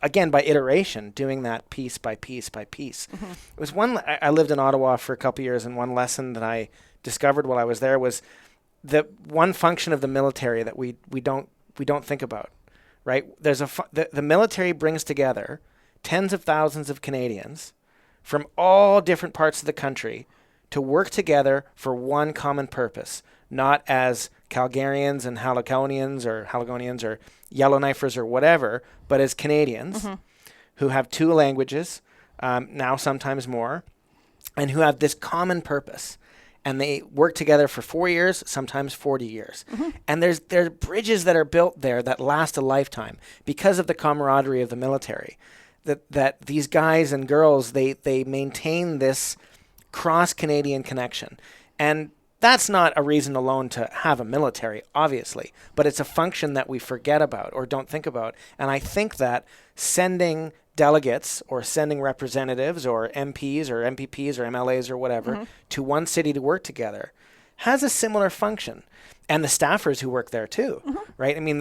again, by iteration, doing that piece by piece by piece. It was I lived in Ottawa for a couple of years, and one lesson that I discovered while I was there was the one function of the military that we don't think about, right? There's the military brings together tens of thousands of Canadians from all different parts of the country to work together for one common purpose, not as Calgarians and Haligonians or Yellowknifers or whatever, but as Canadians who have 2 languages, now sometimes more, and who have this common purpose. And they work together for 4 years, sometimes 40 years. And there's bridges that are built there that last a lifetime because of the camaraderie of the military. That these guys and girls, they maintain this cross-Canadian connection. And that's not a reason alone to have a military, obviously, but it's a function that we forget about or don't think about. And I think that sending delegates or sending representatives or MPs or MPPs or MLAs or whatever to one city to work together has a similar function. And the staffers who work there too, right? I mean,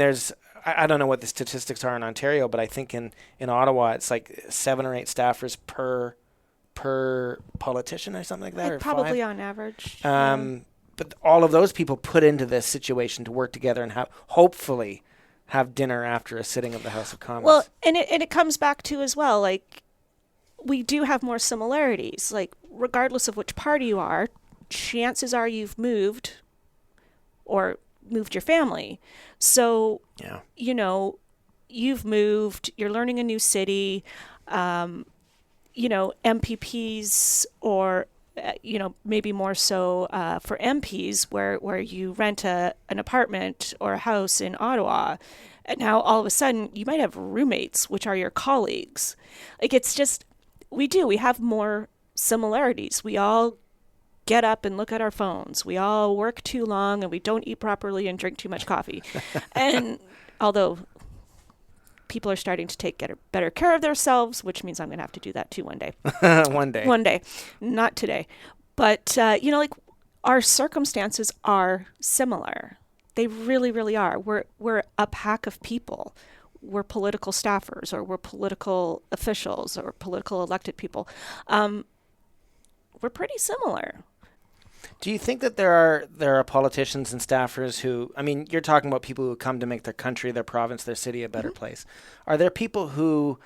I don't know what the statistics are in Ontario, but I think in Ottawa it's like 7 or 8 staffers per politician or something like that, or probably 5. on average. But all of those people put into this situation to work together and hopefully have dinner after a sitting of the House of Commons. Well, and it comes back to as well, like, we do have more similarities. Like, regardless of which party you are, chances are you've moved or moved your family. So, yeah. you know, you've moved, you're learning a new city, you know, MPPs or, you know, maybe more so for MPs where you rent an apartment or a house in Ottawa. And now all of a sudden you might have roommates, which are your colleagues. Like, it's just, we have more similarities. We all get up and look at our phones. We all work too long and we don't eat properly and drink too much coffee. And although people are starting to take better care of themselves, which means I'm going to have to do that too one day. One day. One day. Not today. But, you know, like, our circumstances are similar. They really, really are. We're a pack of people. We're political staffers, or we're political officials, or political elected people. We're pretty similar. Do you think that there are politicians and staffers who, I mean, you're talking about people who come to make their country, their province, their city a better place. Are there people who,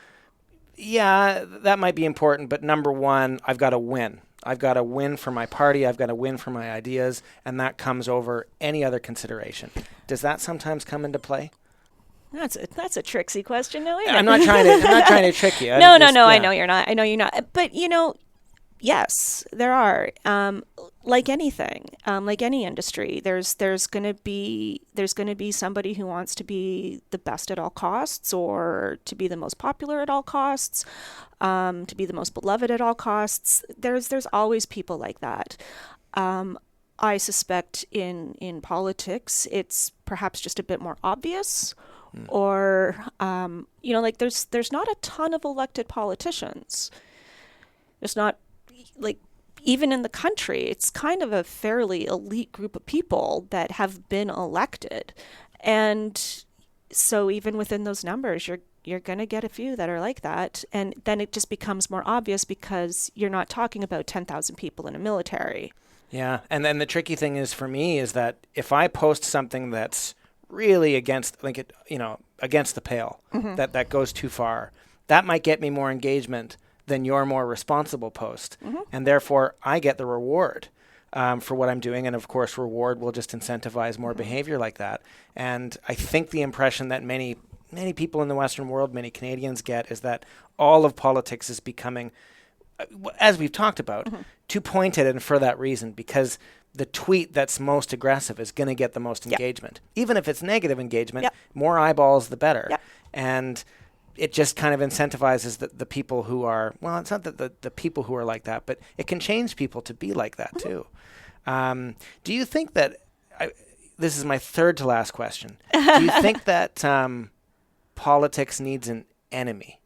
yeah, that might be important, but number one, I've got to win. I've got to win for my party. I've got to win for my ideas, and that comes over any other consideration. Does that sometimes come into play? That's a tricksy question, no? I'm not trying to trick you. No. I know you're not. But, you know, yes, there are. Like anything, like any industry, there's going to be somebody who wants to be the best at all costs, or to be the most popular at all costs, to be the most beloved at all costs. There's always people like that. I suspect in politics, it's perhaps just a bit more obvious. Or, you know, like, there's not a ton of elected politicians. There's not, like, even in the country, it's kind of a fairly elite group of people that have been elected. And so even within those numbers, you're going to get a few that are like that. And then it just becomes more obvious because you're not talking about 10,000 people in a military. Yeah. And then the tricky thing is, for me, is that if I post something that's really against, like, it, you know, against the pale, that goes too far, that might get me more engagement than your more responsible post. And therefore I get the reward for what I'm doing. And of course, reward will just incentivize more behavior like that. And I think the impression that many people in the Western world, many Canadians get, is that all of politics is becoming, as we've talked about, too pointed, and for that reason, because the tweet that's most aggressive is going to get the most engagement. Even if it's negative engagement, more eyeballs, the better. And it just kind of incentivizes the people who are, well, it's not that the people who are like that, but it can change people to be like that too. Do you think that, this is my third to last question, do you think that politics needs an enemy?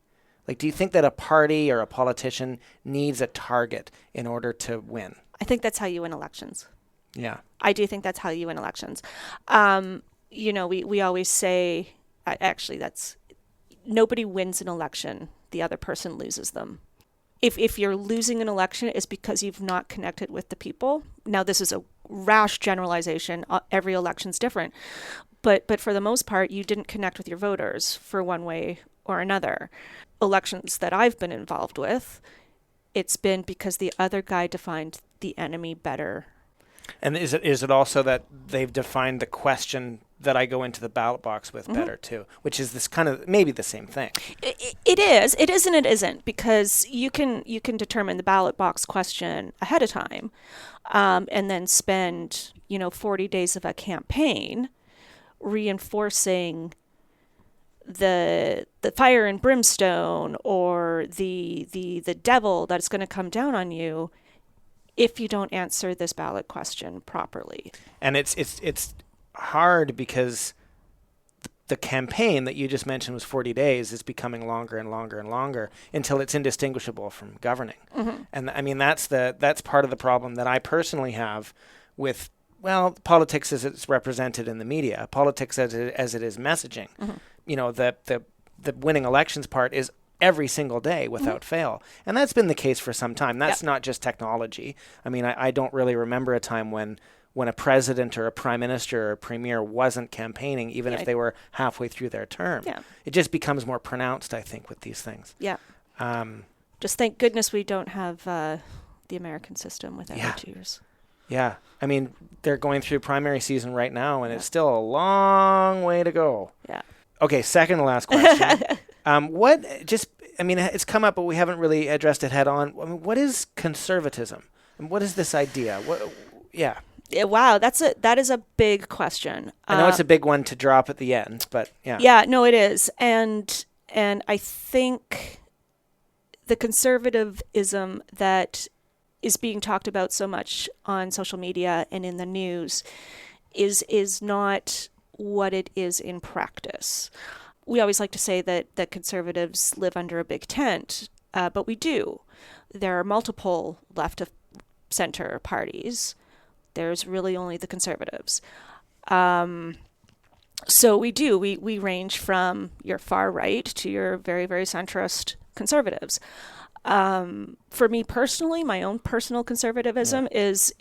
Like, do you think that a party or a politician needs a target in order to win? I think that's how you win elections. Yeah. I do think that's how you win elections. You know, we always say, actually, that's, nobody wins an election, the other person loses them. If you're losing an election, it's because you've not connected with the people. Now, this is a rash generalization. Every election's different. But for the most part, you didn't connect with your voters for one way or another. Elections that I've been involved with, it's been because the other guy defined the enemy better. And is it also that they've defined the question that I go into the ballot box with better too, which is this kind of maybe the same thing? It is. It is and it isn't, because you can determine the ballot box question ahead of time, and then spend 40 days of a campaign reinforcing the fire and brimstone or the devil that's going to come down on you if you don't answer this ballot question properly. And it's hard because the campaign that you just mentioned was 40 days is becoming longer and longer and longer until it's indistinguishable from governing. And I mean, that's part of the problem that I personally have with well, politics as it's represented in the media, politics as it is messaging. You know, the winning elections part is every single day without fail. And that's been the case for some time. That's not just technology. I mean, I don't really remember a time when a president or a prime minister or a premier wasn't campaigning, even if they were halfway through their term. Yeah. It just becomes more pronounced, I think, with these things. Yeah. Just thank goodness we don't have the American system with every 2 years. Yeah. I mean, they're going through primary season right now, and it's still a long way to go. Yeah. Okay, second to last question. It's come up, but we haven't really addressed it head on. I mean, what is conservatism? And what is this idea? Wow, that is a big question. I know it's a big one to drop at the end, but yeah. Yeah, no, it is. And I think the conservatism that is being talked about so much on social media and in the news is not what it is in practice. We always like to say that conservatives live under a big tent, but we do. There are multiple left of center parties. There's really only the conservatives. So we do. We range from your far right to your very, very centrist conservatives. For me personally, my own personal conservatism is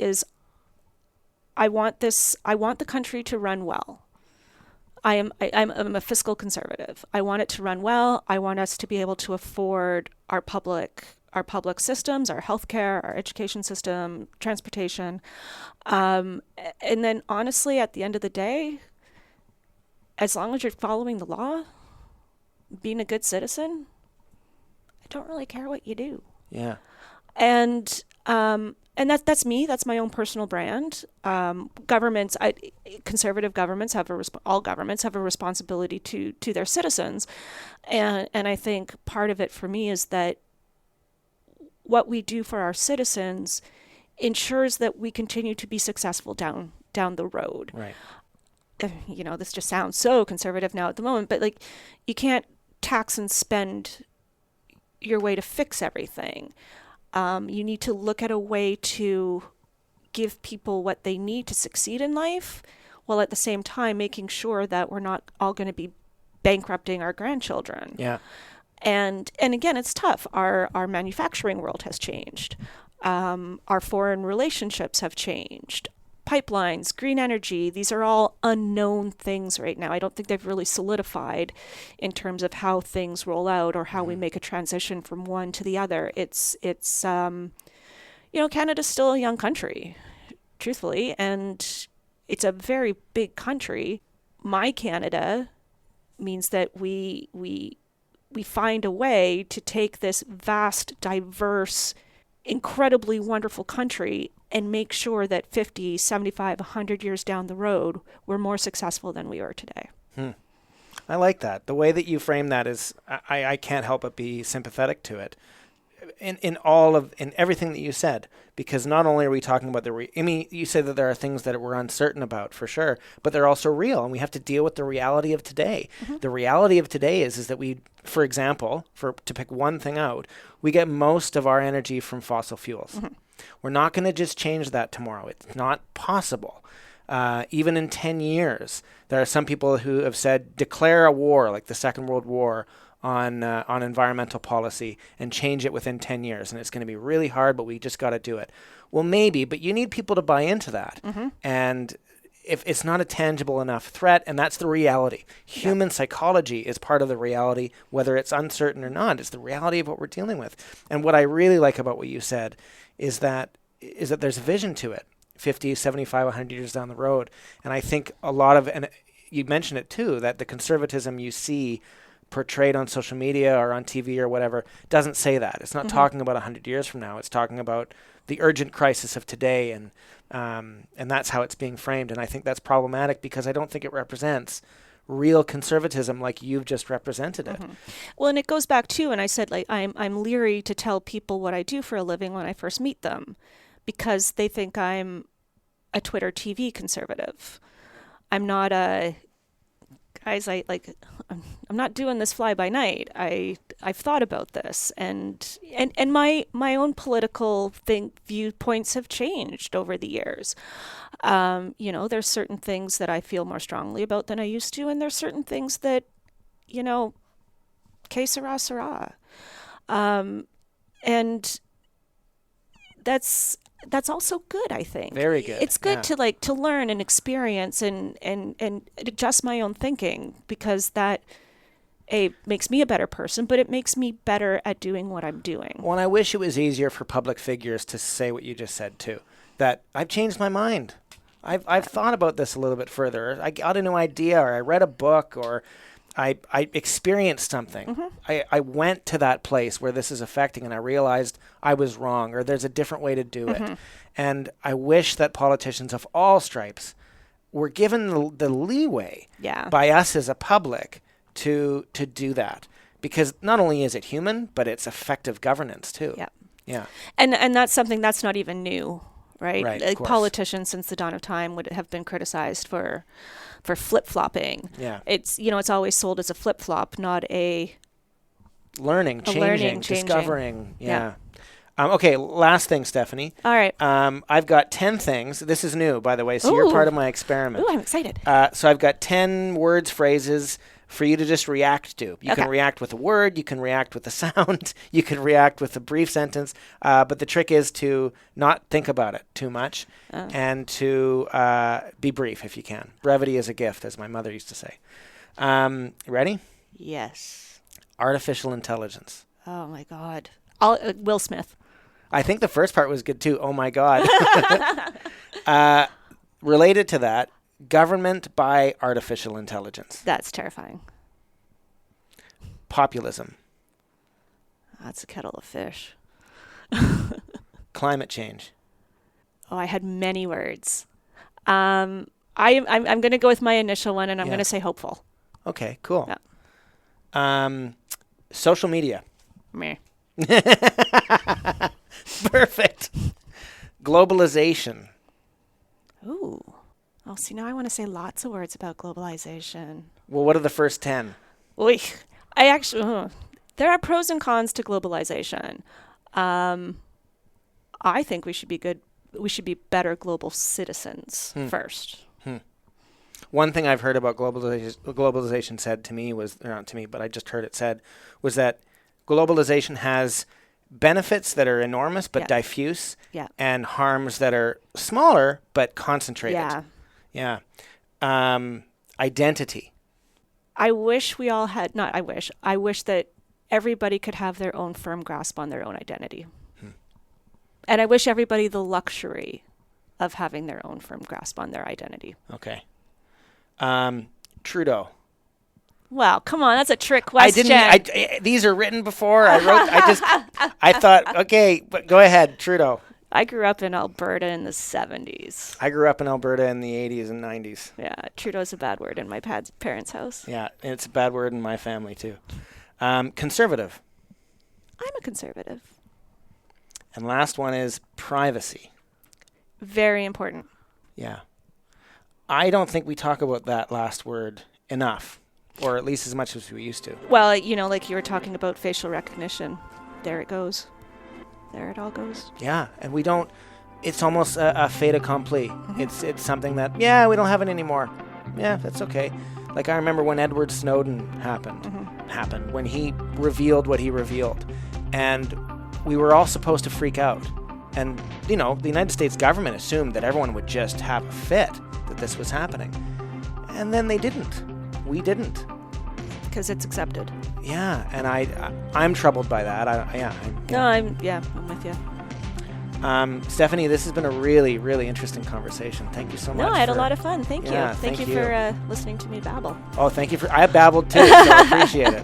I want the country to run well. I'm a fiscal conservative. I want it to run well. I want us to be able to afford our public systems, our healthcare, our education system, transportation. And then honestly, at the end of the day, as long as you're following the law, being a good citizen, I don't really care what you do. Yeah. And that's me. That's my own personal brand. Conservative governments all governments have a responsibility to their citizens. And I think part of it for me is that what we do for our citizens ensures that we continue to be successful down the road. Right. This just sounds so conservative now at the moment, but like, you can't tax and spend your way to fix everything. You need to look at a way to give people what they need to succeed in life, while at the same time making sure that we're not all going to be bankrupting our grandchildren. Yeah. And again, it's tough. Our manufacturing world has changed. Our foreign relationships have changed. Pipelines, green energy, these are all unknown things right now. I don't think they've really solidified in terms of how things roll out or how we make a transition from one to the other. It's Canada's still a young country, truthfully, and it's a very big country. My Canada means that we find a way to take this vast, diverse, incredibly wonderful country and make sure that 50, 75, 100 years down the road, we're more successful than we are today. I like that. The way that you frame that is, I can't help but be sympathetic to it. In everything that you said, because not only are we talking about you say that there are things that we're uncertain about for sure, but they're also real, and we have to deal with the reality of today. The reality of today is that we, for example, to pick one thing out, we get most of our energy from fossil fuels. We're not going to just change that tomorrow. It's not possible. Even in 10 years, there are some people who have said, declare a war, like the Second World War, on environmental policy and change it within 10 years. And it's going to be really hard, but we just got to do it. Well, maybe, but you need people to buy into that. And if it's not a tangible enough threat, and that's the reality. Human psychology is part of the reality, whether it's uncertain or not. It's the reality of what we're dealing with. And what I really like about what you said is that there's a vision to it, 50, 75, 100 years down the road. And I think a lot of, and you mentioned it too, that the conservatism you see portrayed on social media or on TV or whatever doesn't say that. It's not talking about 100 years from now. It's talking about the urgent crisis of today, and that's how it's being framed. And I think that's problematic because I don't think it represents real conservatism like you've just represented it. Well, and it goes back to, and I said, like, I'm leery to tell people what I do for a living when I first meet them, because they think I'm a Twitter TV conservative. I'm not a guys, I'm not doing this fly by night. I've thought about this, and my own political viewpoints have changed over the years. There's certain things that I feel more strongly about than I used to, and there's certain things that, que sera, sera. And that's also good, I think. Very good. It's good to learn and experience and adjust my own thinking, because that makes me a better person, but it makes me better at doing what I'm doing. Well, and I wish it was easier for public figures to say what you just said too, that I've changed my mind. I've thought about this a little bit further. I got a new idea, or I read a book, or I experienced something. Mm-hmm. I went to that place where this is affecting, and I realized I was wrong, or there's a different way to do it. And I wish that politicians of all stripes were given the leeway by us as a public to do that. Because not only is it human, but it's effective governance too. Yeah. Yeah. And that's something that's not even new, right? Right, politicians since the dawn of time would have been criticized for flip-flopping. Yeah. It's always sold as a flip-flop, not a learning, changing. Discovering. Yeah. Okay, last thing, Stephanie. All right. I've got 10 things. This is new, by the way, so you're part of my experiment. Ooh, I'm excited. So I've got 10 words, phrases for you to just react to. You can react with a word, you can react with a sound, you can react with a brief sentence, but the trick is to not think about it too much and to be brief if you can. Brevity is a gift, as my mother used to say. Ready? Yes. Artificial intelligence. Oh, my God. Will Smith. I think the first part was good, too. Oh, my God. Related to that, government by artificial intelligence. That's terrifying. Populism. That's a kettle of fish. Climate change. Oh, I had many words. I'm going to go with my initial one, and I'm going to say hopeful. Okay, cool. Yeah. Social media. Meh. Perfect. Globalization. Ooh. Oh, see, now I want to say lots of words about globalization. Well, what are the first 10? Oy. There are pros and cons to globalization. I think we should be better global citizens first. One thing I've heard about globalization said to me was, or not to me, but I just heard it said, was that globalization has benefits that are enormous but diffuse, and harms that are smaller but concentrated. Yeah. Identity. I wish we all had, not I wish that everybody could have their own firm grasp on their own identity. And I wish everybody the luxury of having their own firm grasp on their identity. Okay. Trudeau. Well, come on, that's a trick question. These are written before. I thought, okay, but go ahead, Trudeau. I grew up in Alberta in the 70s. I grew up in Alberta in the 80s and 90s. Yeah, Trudeau's a bad word in my parents' house. Yeah, and it's a bad word in my family, too. Conservative. I'm a conservative. And last one is privacy. Very important. Yeah. I don't think we talk about that last word enough, or at least as much as we used to. Well, like you were talking about facial recognition. There it goes. There it all goes. Yeah, and we don't, it's almost a fait accompli. Mm-hmm. It's something that, we don't have it anymore. Yeah, that's okay. Like I remember when Edward Snowden happened, when he revealed what he revealed. And we were all supposed to freak out. And, the United States government assumed that everyone would just have a fit that this was happening. And then they didn't. We didn't. Because it's accepted. Yeah, and I'm troubled by that. I'm with you. Stephanie, this has been a really, really interesting conversation. Thank you so much. No, I had a lot of fun. Thank you. Thank you for listening to me babble. Oh, thank you I babbled too, so I appreciate it.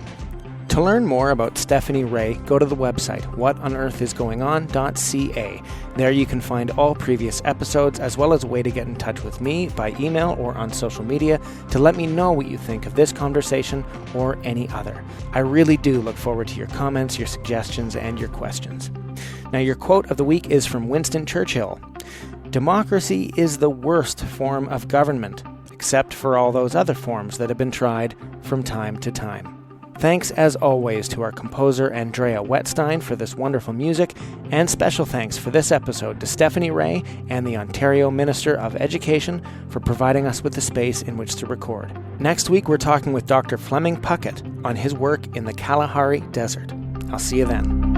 To learn more about Stephanie Rea, go to the website whatonearthisgoingon.ca. There you can find all previous episodes, as well as a way to get in touch with me by email or on social media to let me know what you think of this conversation or any other. I really do look forward to your comments, your suggestions, and your questions. Now, your quote of the week is from Winston Churchill. "Democracy is the worst form of government, except for all those other forms that have been tried from time to time. Thanks, as always, to our composer Andrea Wetstein for this wonderful music, and special thanks for this episode to Stephanie Rea and the Ontario Minister of Education for providing us with the space in which to record. Next week, we're talking with Dr. Fleming Puckett on his work in the Kalahari Desert. I'll see you then.